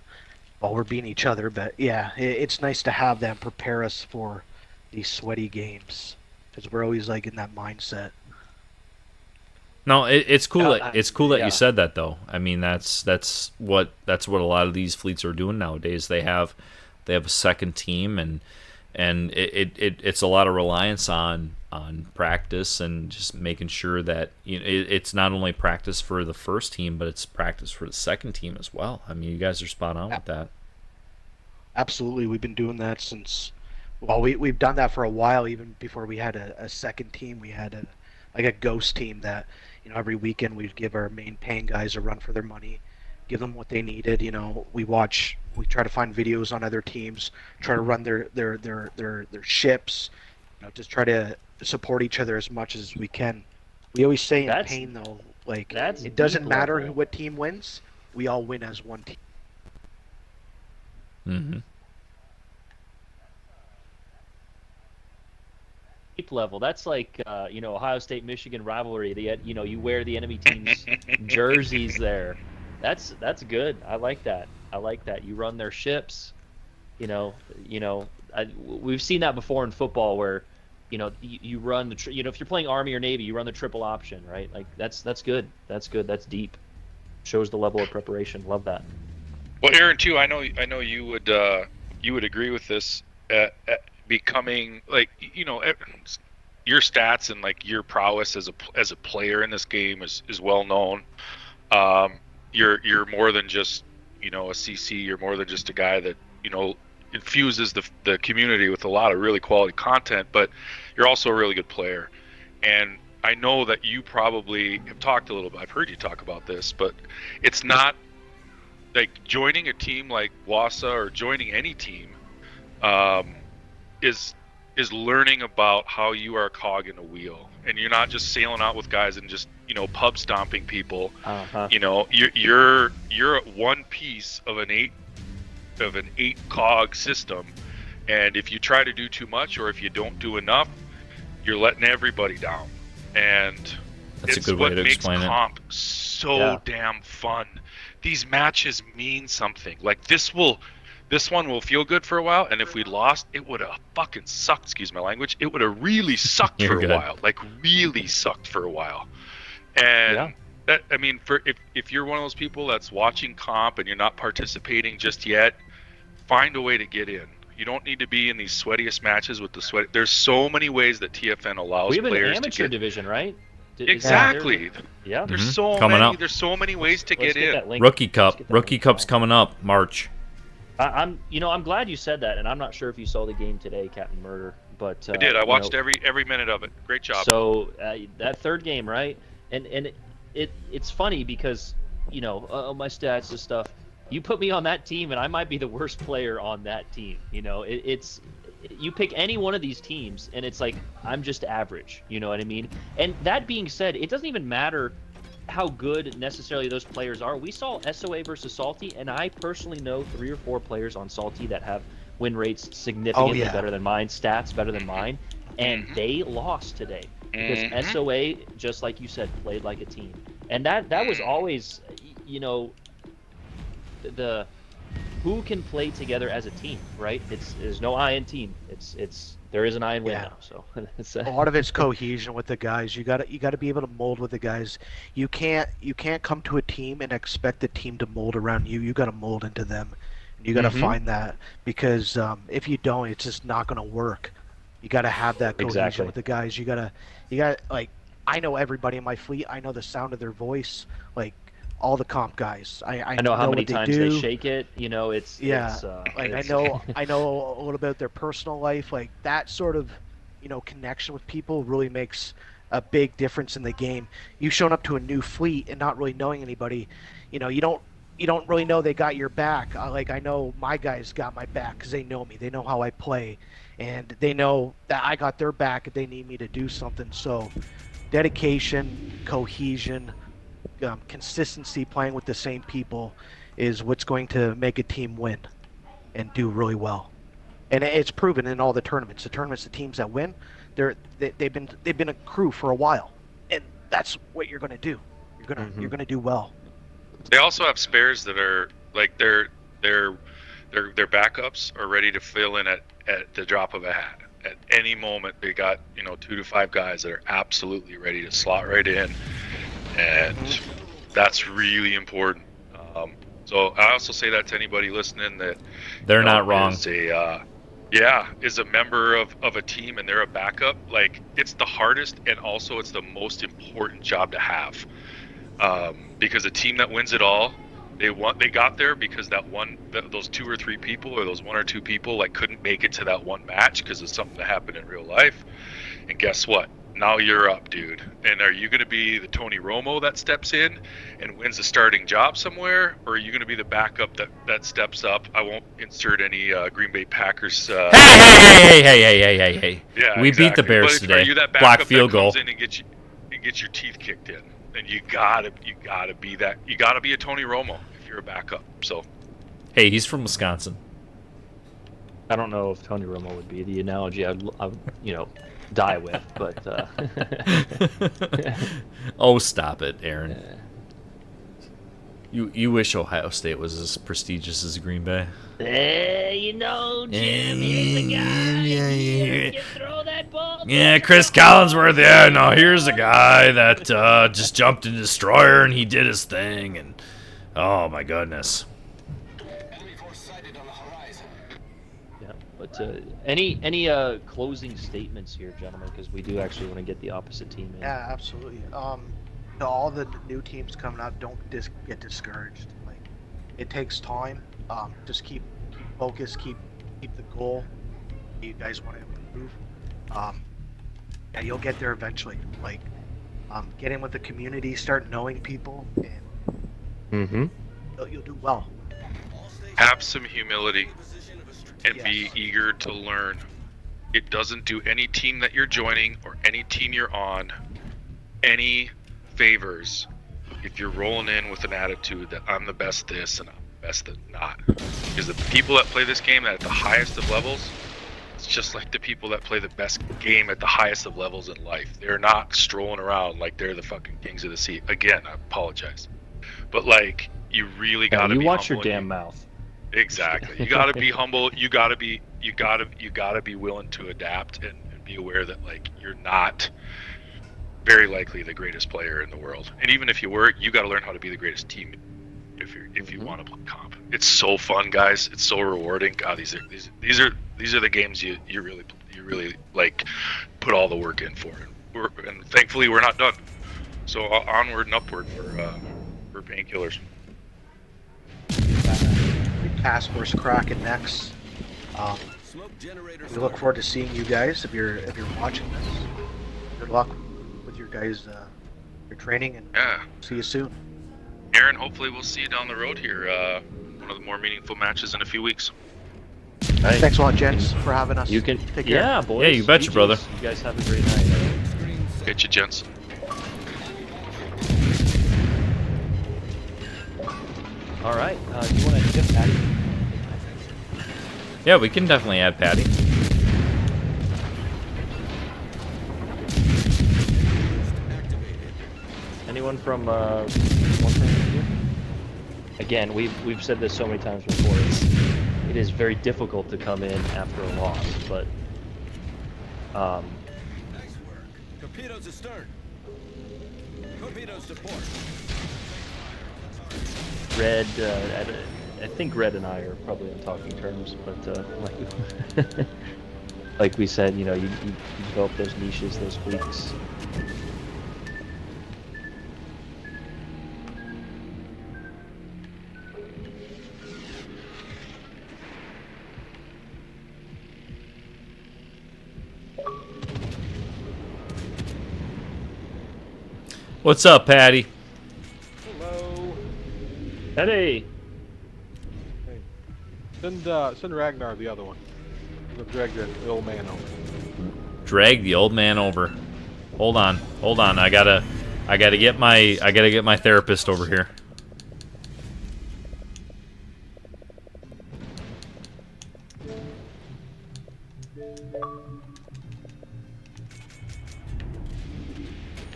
well, we're beating each other. But yeah, it's nice to have them prepare us for these sweaty games because we're always like in that mindset.
No, it's cool. It's cool that
Yeah.
you said that, though. I mean, that's what a lot of these fleets are doing nowadays. They have a second team, and it's a lot of reliance on practice and just making sure that it's not only practice for the first team, but it's practice for the second team as well. I mean, you guys are spot on with that.
Absolutely, we've been doing that since. Well, we've done that for a while, even before we had a second team. We had a ghost team that, every weekend we'd give our main paying guys a run for their money, give them what they needed. We try to find videos on other teams, try to run their ships, just try to support each other as much as we can. We always say in
That's
pain though, like
that's
it doesn't
deep
matter
level.
what team wins, we all win as one team.
Hmm.
Deep level. That's like Ohio State Michigan rivalry. You wear the enemy team's jerseys there. That's good. I like that. I like that. You run their ships. We've seen that before in football where you run if you're playing Army or Navy, you run the triple option, right? Like that's good. That's good. That's deep. Shows the level of preparation. Love that.
Well, Aaron, too. I know you would agree with this. Becoming like your stats and like your prowess as a player in this game is well known. You're more than just a CC. You're more than just a guy that infuses the community with a lot of really quality content. But you're also a really good player, and I know that you probably have talked a little bit. I've heard you talk about this, but it's not like joining a team like Wasa or joining any team is learning about how you are a cog in a wheel, and you're not just sailing out with guys and just pub stomping people.
Uh-huh.
You're one piece of an eight cog system, and if you try to do too much or if you don't do enough, you're letting everybody down. And
That's a
it's
good way
what
to
makes
explain it.
comp so damn fun. These matches mean something. Like this one will feel good for a while, and if we lost, it would have fucking sucked. Excuse my language. It would have really sucked
You're
for
good.
a while. Like really sucked for a while. And
Yeah.
that, I mean, if you're one of those people that's watching comp and you're not participating just yet, find a way to get in. You don't need to be in these sweatiest matches with the sweat. There's so many ways that TFN allows
We have an
players to
amateur
get.
division, right?
Exactly.
Yeah.
There's
Mhm.
so
Coming
many.
up.
There's so many ways to
Let's
get in.
that link.
Rookie
Let's
Cup.
get that
Rookie
link
Cup's
down.
coming up March.
I'm glad you said that, and I'm not sure if you saw the game today, Captain Murder, but
I did. I watched every minute of it. Great job.
So that third game, right? And it's funny because my stats and stuff. You put me on that team, and I might be the worst player on that team. It's you pick any one of these teams, and it's like I'm just average. You know what I mean? And that being said, it doesn't even matter how good necessarily those players are. We saw SOA versus Salty, and I personally know 3 or 4 players on Salty that have win rates significantly
yeah.
better than mine, stats better than mine, and
Mhm.
they lost today because
Mhm.
SOA, just like you said, played like a team, and that was always, the who can play together as a team, right? There's no I in team. There is an I in win
Yeah.
now. So it's
A lot of it's cohesion with the guys. You gotta be able to mold with the guys. You can't come to a team and expect the team to mold around you. You gotta mold into them. You gotta
Mhm.
find that because if you don't, it's just not gonna work. You gotta have that cohesion
Exactly.
with the guys. You gotta like. I know everybody in my fleet. I know the sound of their voice. Like all the comp guys. I
I know how many
what they
times
do.
they shake it. It's
Yeah, like
it's,
I know a little about their personal life. Like that sort of, connection with people really makes a big difference in the game. You showing up to a new fleet and not really knowing anybody, you you don't really know they got your back. Like I know my guys got my back because they know me. They know how I play, and they know that I got their back if they need me to do something. So, dedication, cohesion, consistency, playing with the same people, is what's going to make a team win and do really well. And it's proven in all the tournaments. The teams that win, they've been a crew for a while, and that's what you're going to do. You're gonna do well.
They also have spares that are like their backups are ready to fill in at the drop of a hat. At any moment, they got 2 to 5 guys that are absolutely ready to slot right in, and that's really important. So I also say that to anybody listening that
They're not wrong.
Is a member of a team and they're a backup. Like, it's the hardest and also it's the most important job to have. Because a team that wins it all, they got there because those 2 or 3 people or those 1 or 2 people like couldn't make it to that one match because of something that happened in real life. And guess what? Now you're up, dude. And are you going to be the Tony Romo that steps in and wins a starting job somewhere, or are you going to be the backup that steps up? I won't insert any Green Bay Packers.
Hey!
Yeah,
we
exactly.
beat the Bears today.
Are you that
Block
backup
field
that
goal.
comes in and gets your teeth kicked in? And you gotta be that. You gotta be a Tony Romo if you're a backup. So,
Hey, he's from Wisconsin.
I don't know if Tony Romo would be the analogy I'd die with, but
Oh, stop it, Aaron. You wish Ohio State was as prestigious as Green Bay.
Jim, here's the guy. You throw that ball.
Yeah, Chris Collinsworth. Yeah, no, here's a guy that just jumped in Destroyer and he did his thing, and oh my goodness.
Yeah, but any closing statements here, gentlemen? Because we do actually want to get the opposite team in.
Yeah, absolutely. To all the new teams coming up, don't get discouraged. Like, it takes time. Just keep focused, keep the goal. You guys want to improve. Yeah, you'll get there eventually. Like, get in with the community, start knowing people, and you'll do well.
have some humility and
Yes.
be eager to learn. It doesn't do any team that you're joining or any team you're on any favors if you're rolling in with an attitude that I'm the best this and I'm the best that not. Because the people that play this game at the highest of levels, it's just like the people that play the best game at the highest of levels in life. They're not strolling around like they're the fucking kings of the sea. Again, I apologize. But like, you really gotta be
watch
humble.
your damn mouth.
Exactly. You gotta be humble. You gotta be willing to adapt and be aware that like you're not very likely the greatest player in the world. And even if you were, you gotta learn how to be the greatest team if you want to play comp. It's so fun, guys. It's so rewarding. God, these are the games you really like put all the work in for. And thankfully we're not done. So onward and upward for Painkillers.
Casper's cracking next. We look forward to seeing you guys if you're watching this. Good luck with your guys, your training, and see you soon.
Aaron, hopefully we'll see you down the road here. One of the more meaningful matches in a few weeks.
Hey,
Thanks a lot, gents, for having us.
you can,
Take care.
yeah, boys.
Yeah, you betcha,
GGs.
brother.
You guys have a great night.
Get you, gents.
All right, do you want to get Patty?
Yeah, we can definitely add Patty.
Anyone from one from here? Again, we've said this so many times before. It is very difficult to come in after a loss, but
Nice work. Torpedoes astern. Torpedoes to port.
Red, I think Red and I are probably on talking terms, but like we said, you develop those niches, those weeks.
What's up, Patty?
Hello. Hey.
Send Ragnar the other one. We'll drag the old man over.
Drag the old man over. Hold on. I gotta get my therapist over here.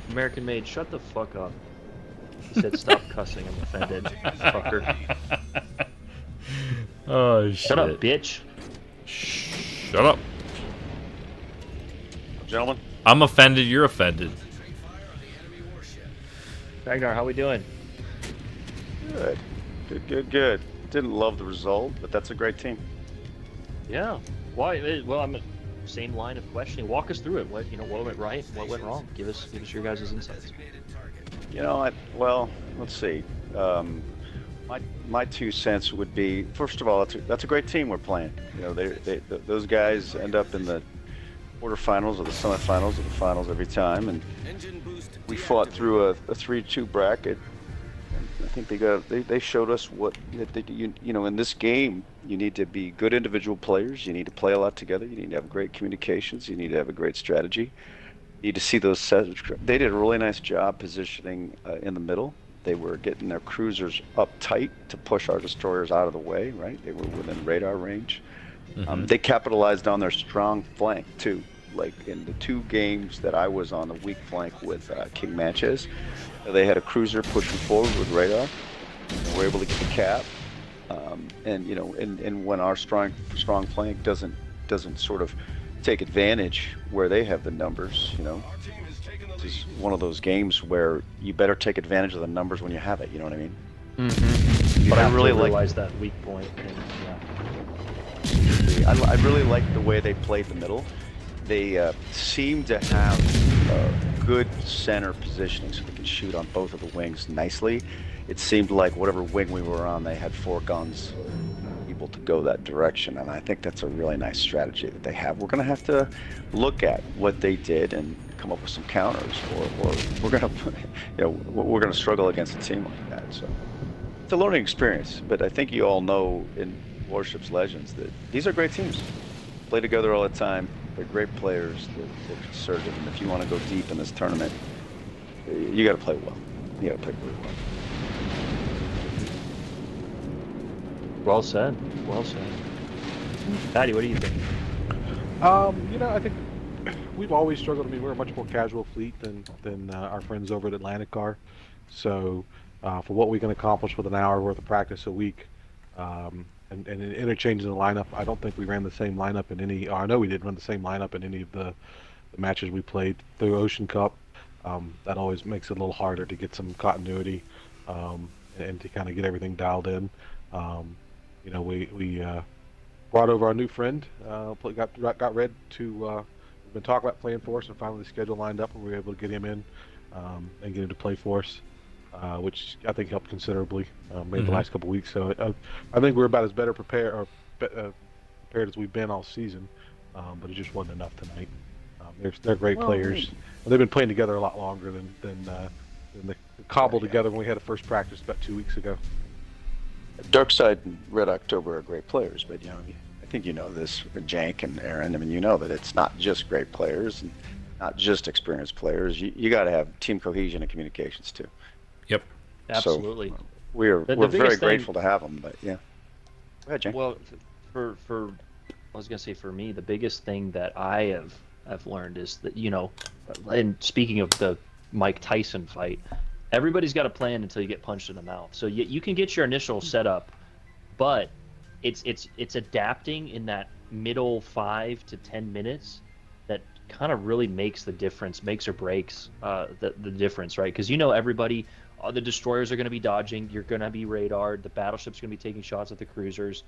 American Made, shut the fuck up. He said stop cussing, I'm offended. Fucker.
Oh shit.
Shut up, bitch.
Shut up.
Gentlemen?
I'm offended, you're offended.
Ragnar, how we doing?
Good. Didn't love the result, but that's a great team.
Yeah. Why? Well, I'm same line of questioning. Walk us through it. What went right? What went wrong? Give us your guys' insights.
Well, let's see. My 2 cents would be, first of all, that's a great team we're playing. Those guys end up in the quarterfinals or the semifinals or the finals every time, and we fought through a 3-2 bracket. I think they showed us what in this game you need to be good individual players. You need to play a lot together. You need to have great communications. You need to have a great strategy. You need to see those sets. They did a really nice job positioning in the middle. They were getting their cruisers up tight to push our destroyers out of the way. Right, they were within radar range.
Mm-hmm.
They capitalized on their strong flank too. Like in the 2 games that I was on the weak flank with King Matches, they had a cruiser pushing forward with radar. And we're able to get the cap, and when our strong flank doesn't sort of take advantage where they have the numbers, this is one of those games where you better take advantage of the numbers when you have it. You know what I mean?
Mm-hmm.
But I really
realize that weak point.
I really like the way they played the middle. They seem to have good center positioning, so they can shoot on both of the wings nicely. It seemed like whatever wing we were on, they had 4 guns able to go that direction, and I think that's a really nice strategy that they have. We're going to have to look at what they did and come up with some counters, or we're going to, we're going to struggle against a team like that. So it's a learning experience, but I think you all know in Warships Legends that these are great teams. Play together all the time. They're great players. They're concerted, and if you want to go deep in this tournament, you got to play well. You got to play really well.
Well said. Patty, what do you think?
I think we've always struggled. I mean, we're a much more casual fleet than our friends over at Atlantic are. So, for what we can accomplish with an hour worth of practice a week, and interchanging the lineup, I don't think we ran the same lineup in any. Or I know we didn't run the same lineup in any of the matches we played through Ocean Cup. That always makes it a little harder to get some continuity and to kind of get everything dialed in. We brought over our new friend. Got Red to. We've been talking about playing for us, and finally the schedule lined up, and we were able to get him in and get him to play for us, which I think helped considerably. Maybe the last couple of weeks. So I think we're about as prepared as we've been all season, but it just wasn't enough tonight. They're great players, and they've been playing together a lot longer than the cobbled together when we had a first practice about 2 weeks ago.
Darkside and Red October are great players, but I think you know this, Jank and Aaron. I mean, you know that it's not just great players and not just experienced players. You got to have team cohesion and communications too.
Yep.
Absolutely.
So we're very grateful to have them, but yeah. Go ahead, Jank.
Well, I was gonna say for me, the biggest thing that I have learned is that and speaking of the Mike Tyson fight, everybody's got a plan until you get punched in the mouth. So you can get your initial setup, but it's adapting in that middle 5 to 10 minutes that kind of really makes the difference, makes or breaks the difference, right? Because everybody, the destroyers are going to be dodging, you're going to be radared, the battleship's going to be taking shots at the cruisers,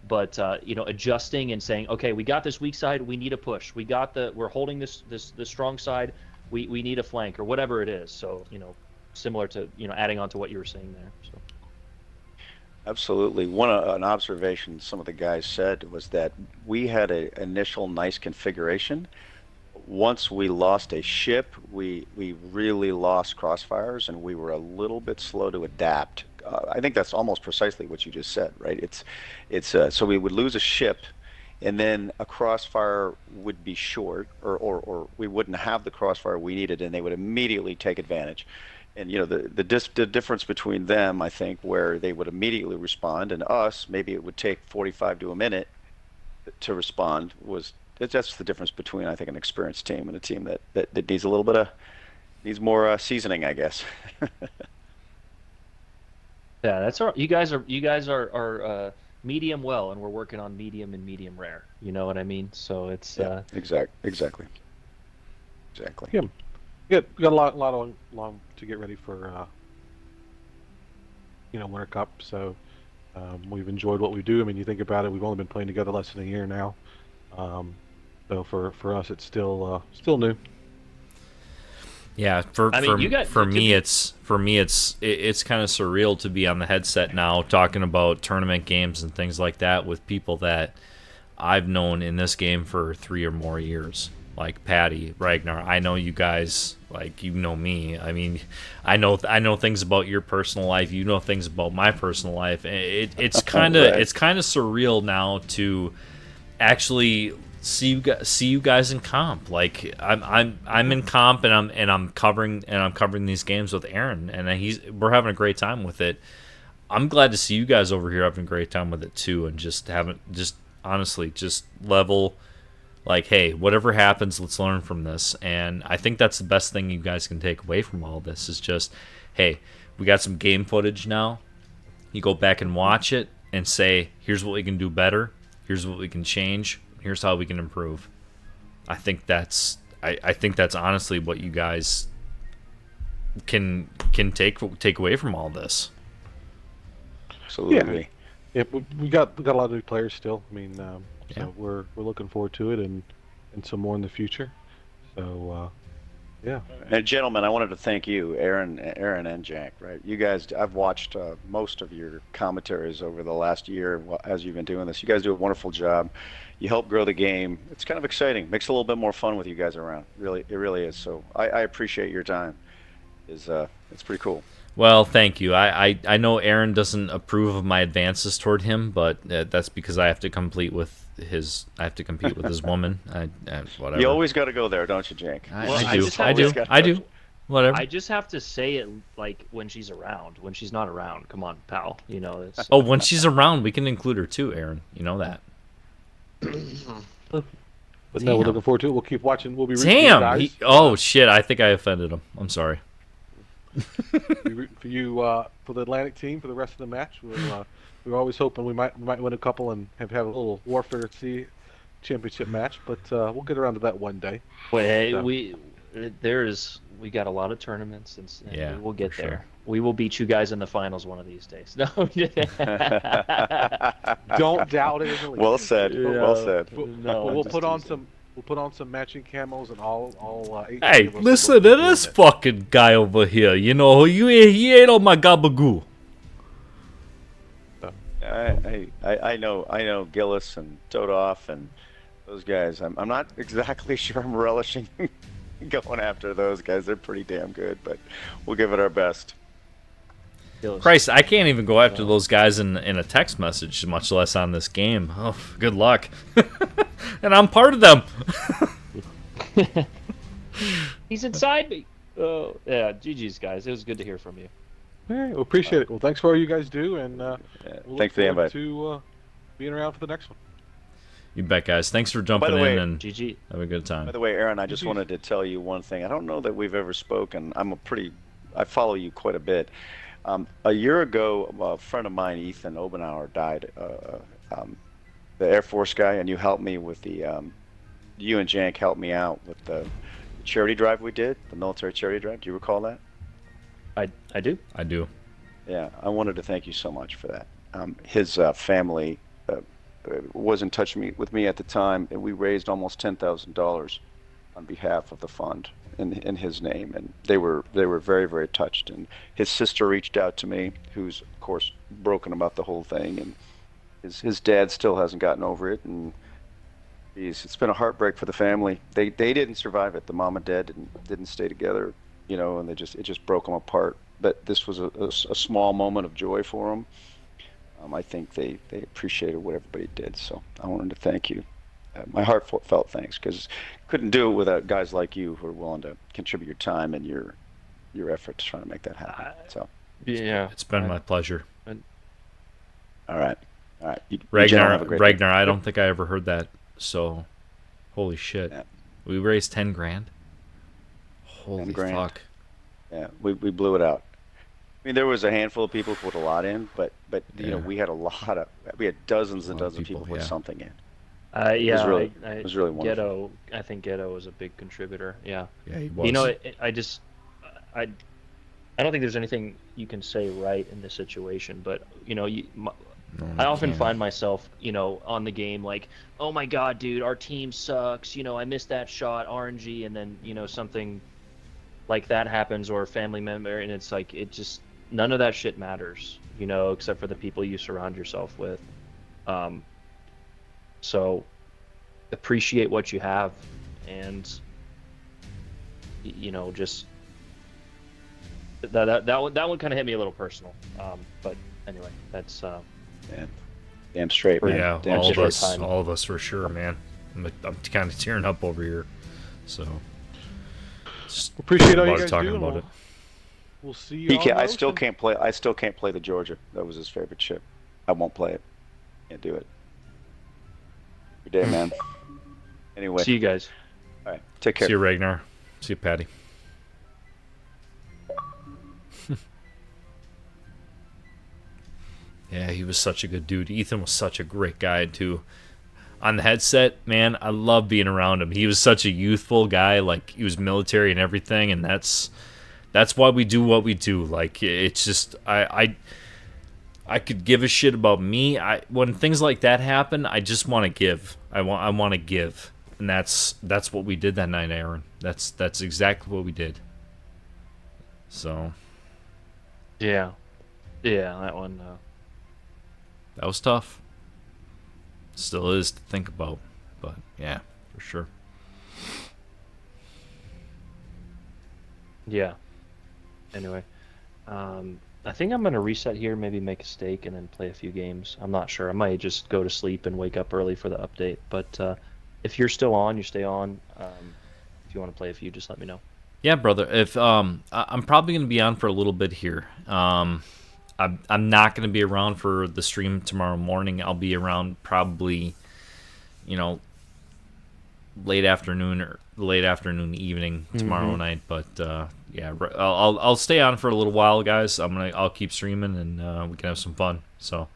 but adjusting and saying, okay, we got this weak side, we need a push. We're holding this strong side, we need a flank or whatever it is. So similar to adding on to what you were saying there. So.
Absolutely. An observation some of the guys said was that we had an initial nice configuration. Once we lost a ship, we really lost crossfires, and we were a little bit slow to adapt I think that's almost precisely what you just said, right? It's so we would lose a ship, and then a crossfire would be short, or we wouldn't have the crossfire we needed, and they would immediately take advantage. And the difference between them, I think, where they would immediately respond, and us, maybe it would take 45 to a minute to respond, was that's the difference between, I think, an experienced team and a team that needs a little bit of needs more seasoning, I guess.
Yeah, that's all. You guys are medium well, and we're working on medium and medium rare. You know what I mean? So it's
Yeah, exactly.
Yeah, we got a lot long to get ready for Winter Cup. So we've enjoyed what we do. I mean, you think about it, we've only been playing together less than a year now. So for us, it's still new.
Yeah, for me it's kind of surreal to be on the headset now talking about tournament games and things like that with people that I've known in this game for 3 or more years. Like Patty, Ragnar, I know you guys, like you know me. I mean, I know things about your personal life. You know things about my personal life. It's kind of it's kind of surreal now to actually see you guys in comp. Like I'm in comp and I'm covering these games with Aaron, and we're having a great time with it. I'm glad to see you guys over here having a great time with it too, and just honestly level. Like, hey, whatever happens, let's learn from this. And I think that's the best thing you guys can take away from all this is just, hey, we got some game footage now. You go back and watch it and say, here's what we can do better. Here's what we can change. Here's how we can improve. I think that's honestly what you guys can take away from all this.
Absolutely.
Yeah, we got a lot of new players still. I mean,
Yeah.
so we're looking forward to it and some more in the future. So yeah.
And gentlemen, I wanted to thank you, Aaron and Jack. Right, you guys. I've watched most of your commentaries over the last year as you've been doing this. You guys do a wonderful job. You help grow the game. It's kind of exciting. Makes it a little bit more fun with you guys around. Really, it really is. So I appreciate your time. It's pretty cool.
Well, thank you. I know Aaron doesn't approve of my advances toward him, but that's because I have to compete with his woman. Whatever.
You always got to go there, don't you, Jake?
I do. Whatever.
I just have to say it like when she's around. When she's not around, come on, pal. You know. It's...
Oh, when she's around, we can include her too, Aaron. You know that.
But no, we're looking forward to it. We'll keep watching. We'll be rooting for you
Damn.
guys.
Oh shit! I think I offended him. I'm sorry.
We root for you for the Atlantic team for the rest of the match. We're always hoping we might win a couple and have a little Warfare C championship match, but we'll get around to that one day.
Wait, so. We got a lot of tournaments and
yeah,
we will get there.
Sure.
We will beat you guys in the finals one of these days. No.
Don't doubt it.
Well said.
Yeah.
Well said.
We'll put on some matching camos and all 8.
Hey, listen to this fucking guy over here. You know, he ate all my gabagoo.
I know Gillis and Todoff and those guys. I'm not exactly sure I'm relishing going after those guys. They're pretty damn good, but we'll give it our best.
Christ, I can't even go after those guys in a text message, much less on this game. Oh, good luck. And I'm part of them.
He's inside me. Oh, yeah, GG's, guys. It was good to hear from you.
All right, well, appreciate it. Well, thanks for all you guys do, and we'll
thanks for the invite.
To being around for the next one.
You bet, guys. Thanks for jumping in and
GG.
have a good time.
By the way, Aaron, I just wanted to tell you one thing. I don't know that we've ever spoken. I follow you quite a bit. A year ago, a friend of mine, Ethan Obenauer, died. The Air Force guy, and you helped me with you and Jank helped me out with the charity drive we did, the military charity drive. Do you recall that?
I do.
I do.
Yeah, I wanted to thank you so much for that. His family was in touch with me at the time, and we raised almost $10,000 on behalf of the fund in his name, and they were very, very touched. And his sister reached out to me, who's of course broken about the whole thing, and his dad still hasn't gotten over it, and it's been a heartbreak for the family. They didn't survive it. The mom and dad didn't stay together, and it just broke them apart. but this was a small moment of joy for them. I think they appreciated what everybody did, so I wanted to thank you. My heartfelt thanks, because couldn't do it without guys like you who are willing to contribute your time and your efforts trying to make that happen. So,
Yeah,
It's been my pleasure.
all right, you gentlemen
Ragnar,
have a great
Ragnar, I don't think I ever heard that. So, holy shit.
Yeah.
We raised 10 grand. Holy
10 grand.
fuck.
day. Yeah, we blew it out. I mean, there was a handful of people who put a lot in, but you know,
Yeah.
we had dozens and
A lot of
dozens of people
people,
put
yeah.
something in.
Yeah,
it was really wonderful.
Ghetto. I think Ghetto was a big contributor. Yeah.
Yeah, he was.
You know, I don't think there's anything you can say right in this situation, but you know, I often find myself, you know, on the game like, oh my god, dude, our team sucks. You know, I missed that shot, RNG, and then you know something like that happens or a family member, and it's like none of that shit matters, you know, except for the people you surround yourself with. So appreciate what you have, and you know, just that one kind of hit me a little personal. But anyway, that's
Yeah. Damn straight, man.
Yeah,
Damn
all of
straight.
us, all of us for sure, man. I'm kind of tearing up over here. So just
Appreciate all you
about
guys
talking
do.
about it.
We'll see you.
PK,
on
I still
Ocean.
can't play. I still can't play the Georgia. That was his favorite ship. I won't play it. Can't do it. Every day, man. Anyway,
see you guys.
all right. Take care.
See you, Ragnar. See you, Patty. Yeah, he was such a good dude. Ethan was such a great guy too. On the headset, man, I love being around him. He was such a youthful guy, like he was military and everything, and that's why we do what we do. Like it's just I could give a shit about me. When things like that happen, I just want to give. I want to give, and that's what we did that night, Aaron. That's exactly what we did. So
Yeah, that one.
that was tough. Still is to think about, but yeah, for sure.
Yeah. Anyway, I think I'm gonna reset here, maybe make a steak, and then play a few games. I'm not sure. I might just go to sleep and wake up early for the update. But if you're still on, you stay on. If you want to play a few, just let me know.
Yeah, brother. If I'm probably gonna be on for a little bit here. I'm not gonna be around for the stream tomorrow morning. I'll be around probably, you know, late afternoon, evening tomorrow night. But yeah, I'll stay on for a little while, guys. I'll keep streaming, and we can have some fun. So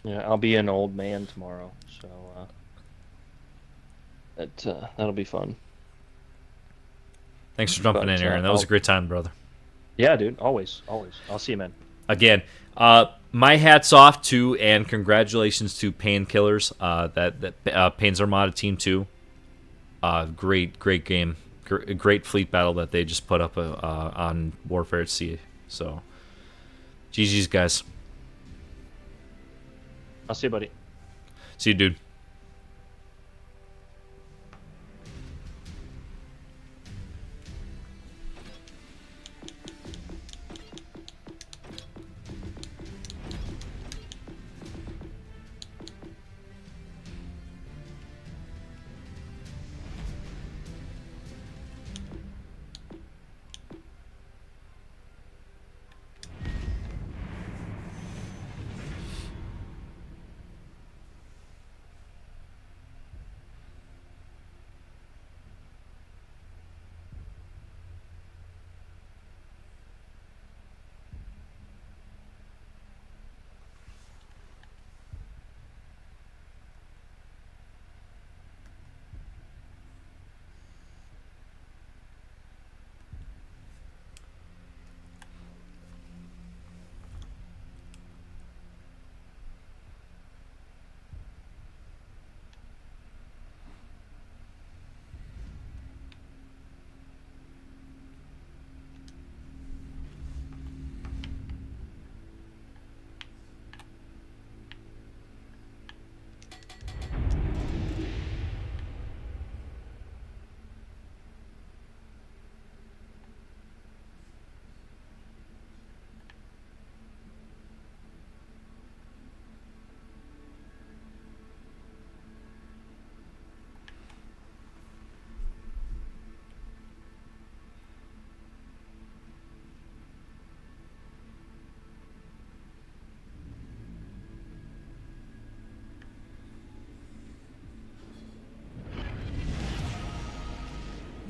Yeah, I'll be an old man tomorrow, so that'll be fun.
thanks for jumping in, Aaron. That was a great time, brother.
Yeah, dude. Always. I'll see you, man.
Again, my hat's off to and congratulations to Painkillers. That Pains Armada Team 2. Great game. Great fleet battle that they just put up on Warfare at Sea. So, GG's, guys.
I'll see you, buddy.
See you, dude.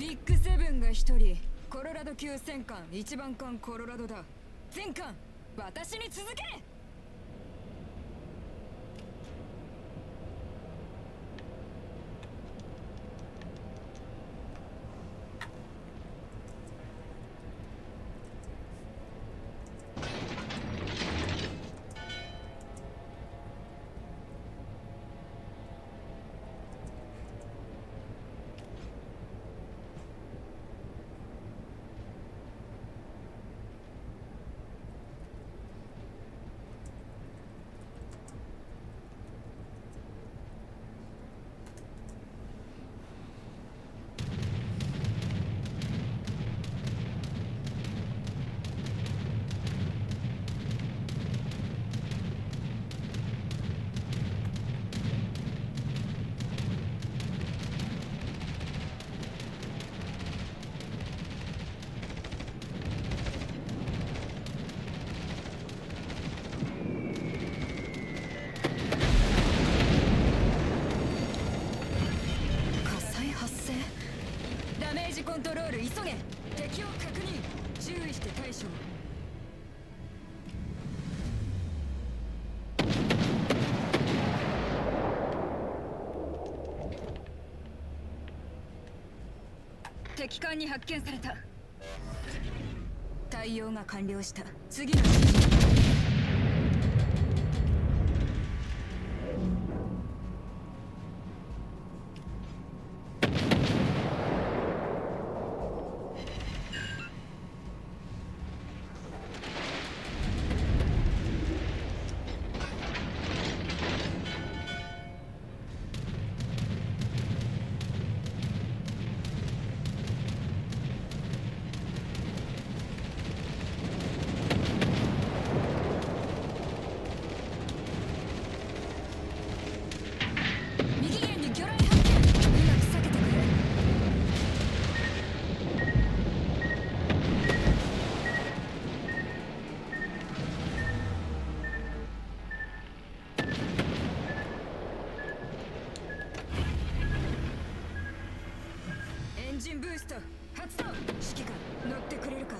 ビッグセブンが一人、コロラド級戦艦一番艦コロラドだ。全艦私に続け。ダメージコントロール急げ。敵を確認。注意して対処。敵艦に発見された。対応が完了した。次の指示。エンジンブースト発動。指揮官乗ってくれるか。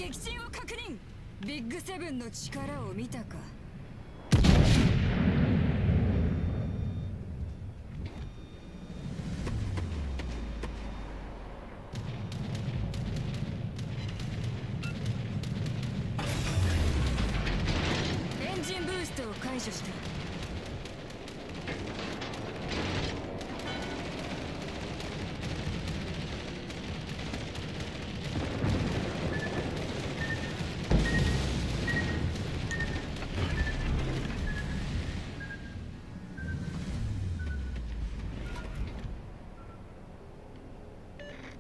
撃沈を確認。ビッグセブンの力を見たか。エンジンブーストを解除した。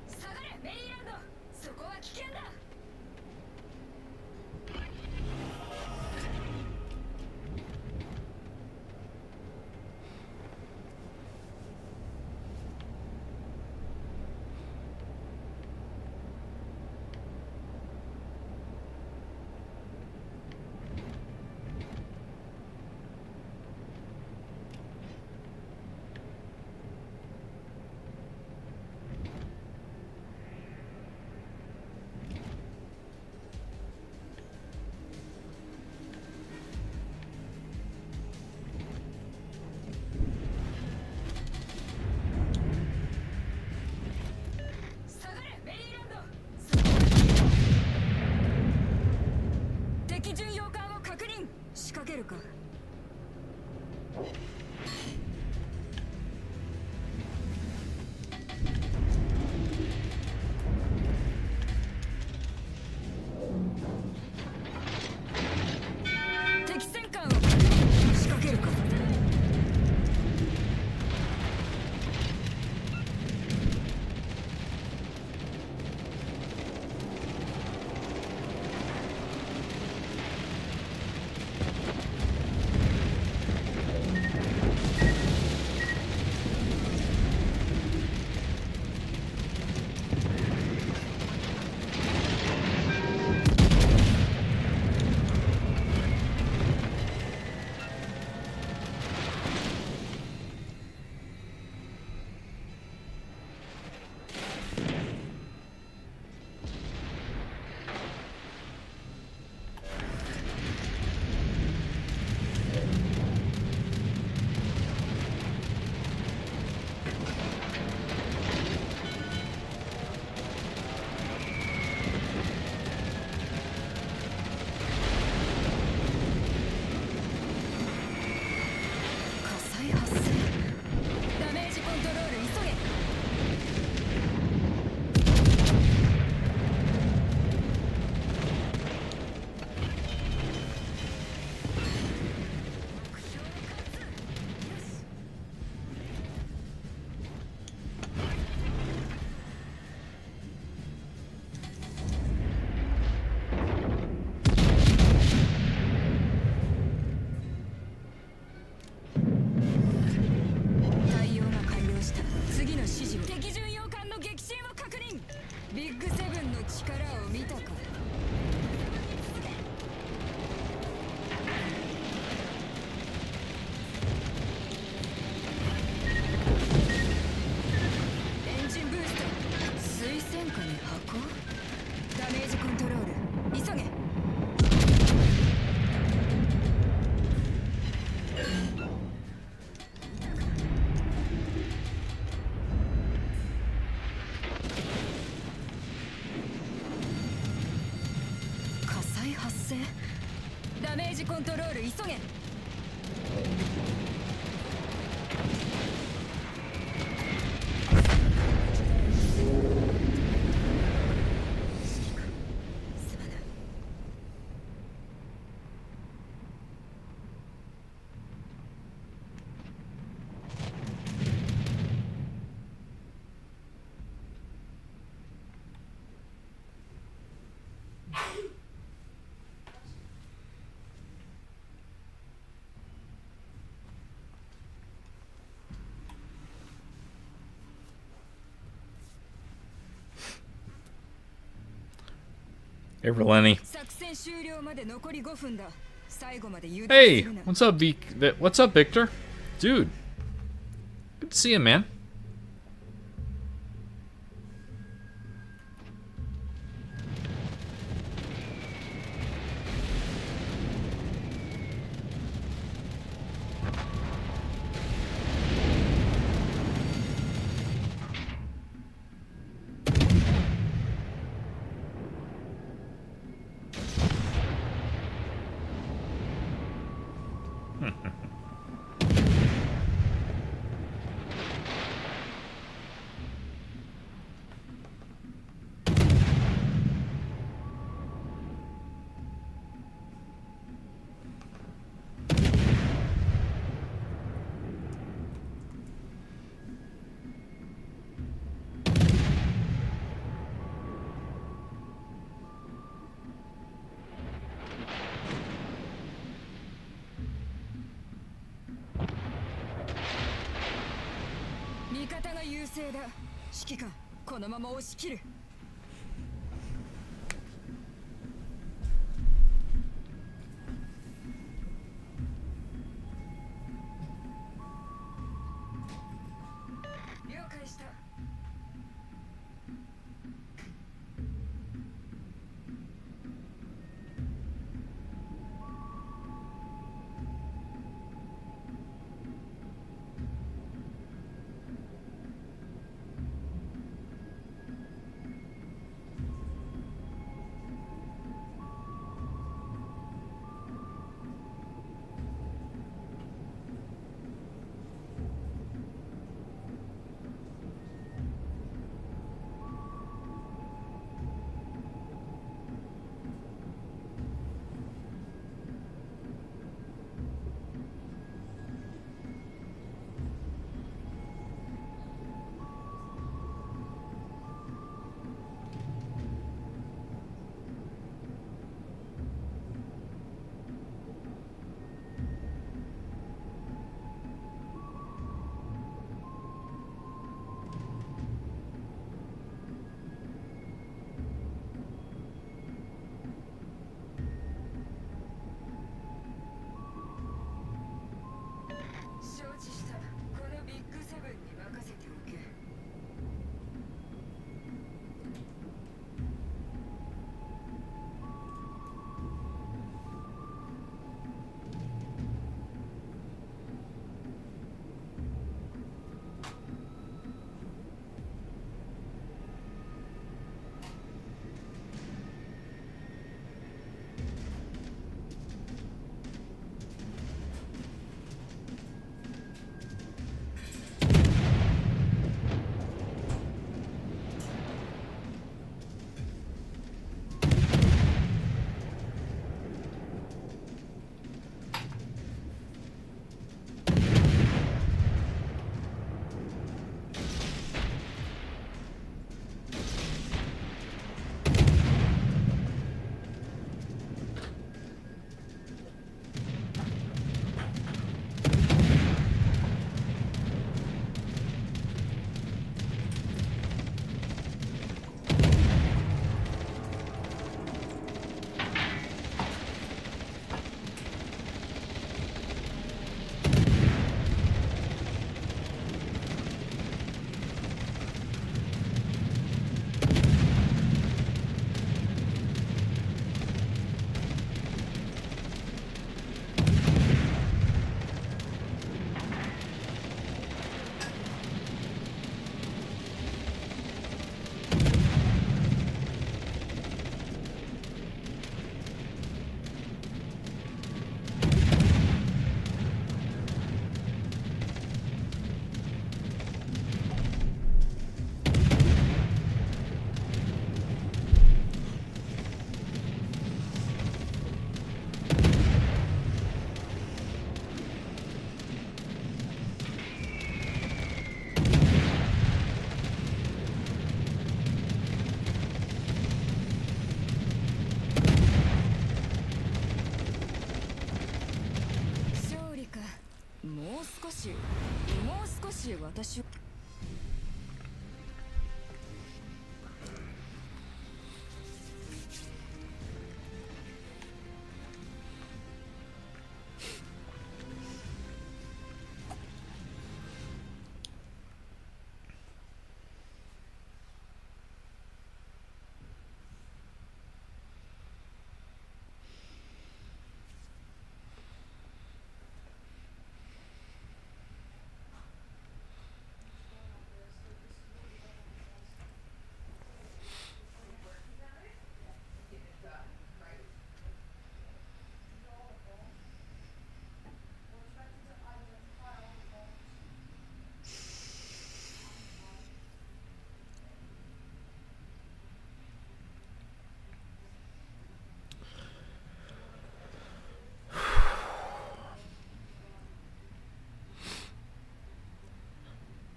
下がれメリーランド、そこは危険だ。下がれメリーランド、そこは危険だ。敵巡洋艦を確認。仕掛けるか。敵戦艦を確認。仕掛けるか。火災発生。ダメージコントロール急げ。目標を貫通。よし。対応が完了した。次の指示を。敵巡洋艦の撃沈を確認。ビッグセブンの力を見たか。エンジンブースト。水戦下に箱。ダメージコントロール急げ。火災発生。ダメージコントロール急げ。すまない。
Hey, Releni.
作戦終了まで残り5分だ。最後まで油断
Hey,
するな。
what's up, What's up, Victor? Dude, good to see you, man.
方が優勢だ。指揮官、このまま押し切る。了解した。承知した。このビッグセブンに任せておけ。勝利か。もう少し私を。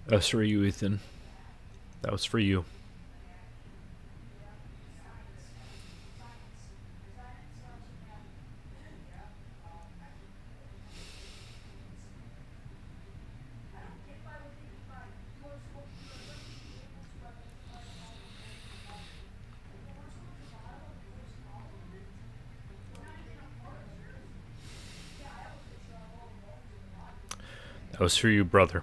That was for you, Ethan. That was for you. That was for you, brother.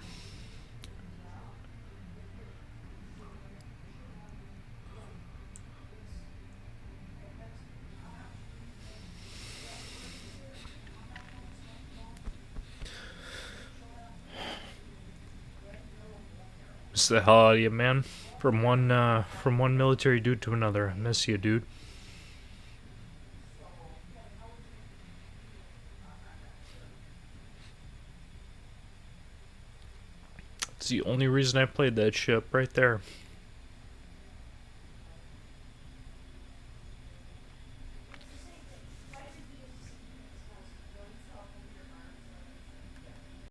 Miss the hell out of you, man. From one military dude to another. I miss you, dude. It's the only reason I played that ship right there.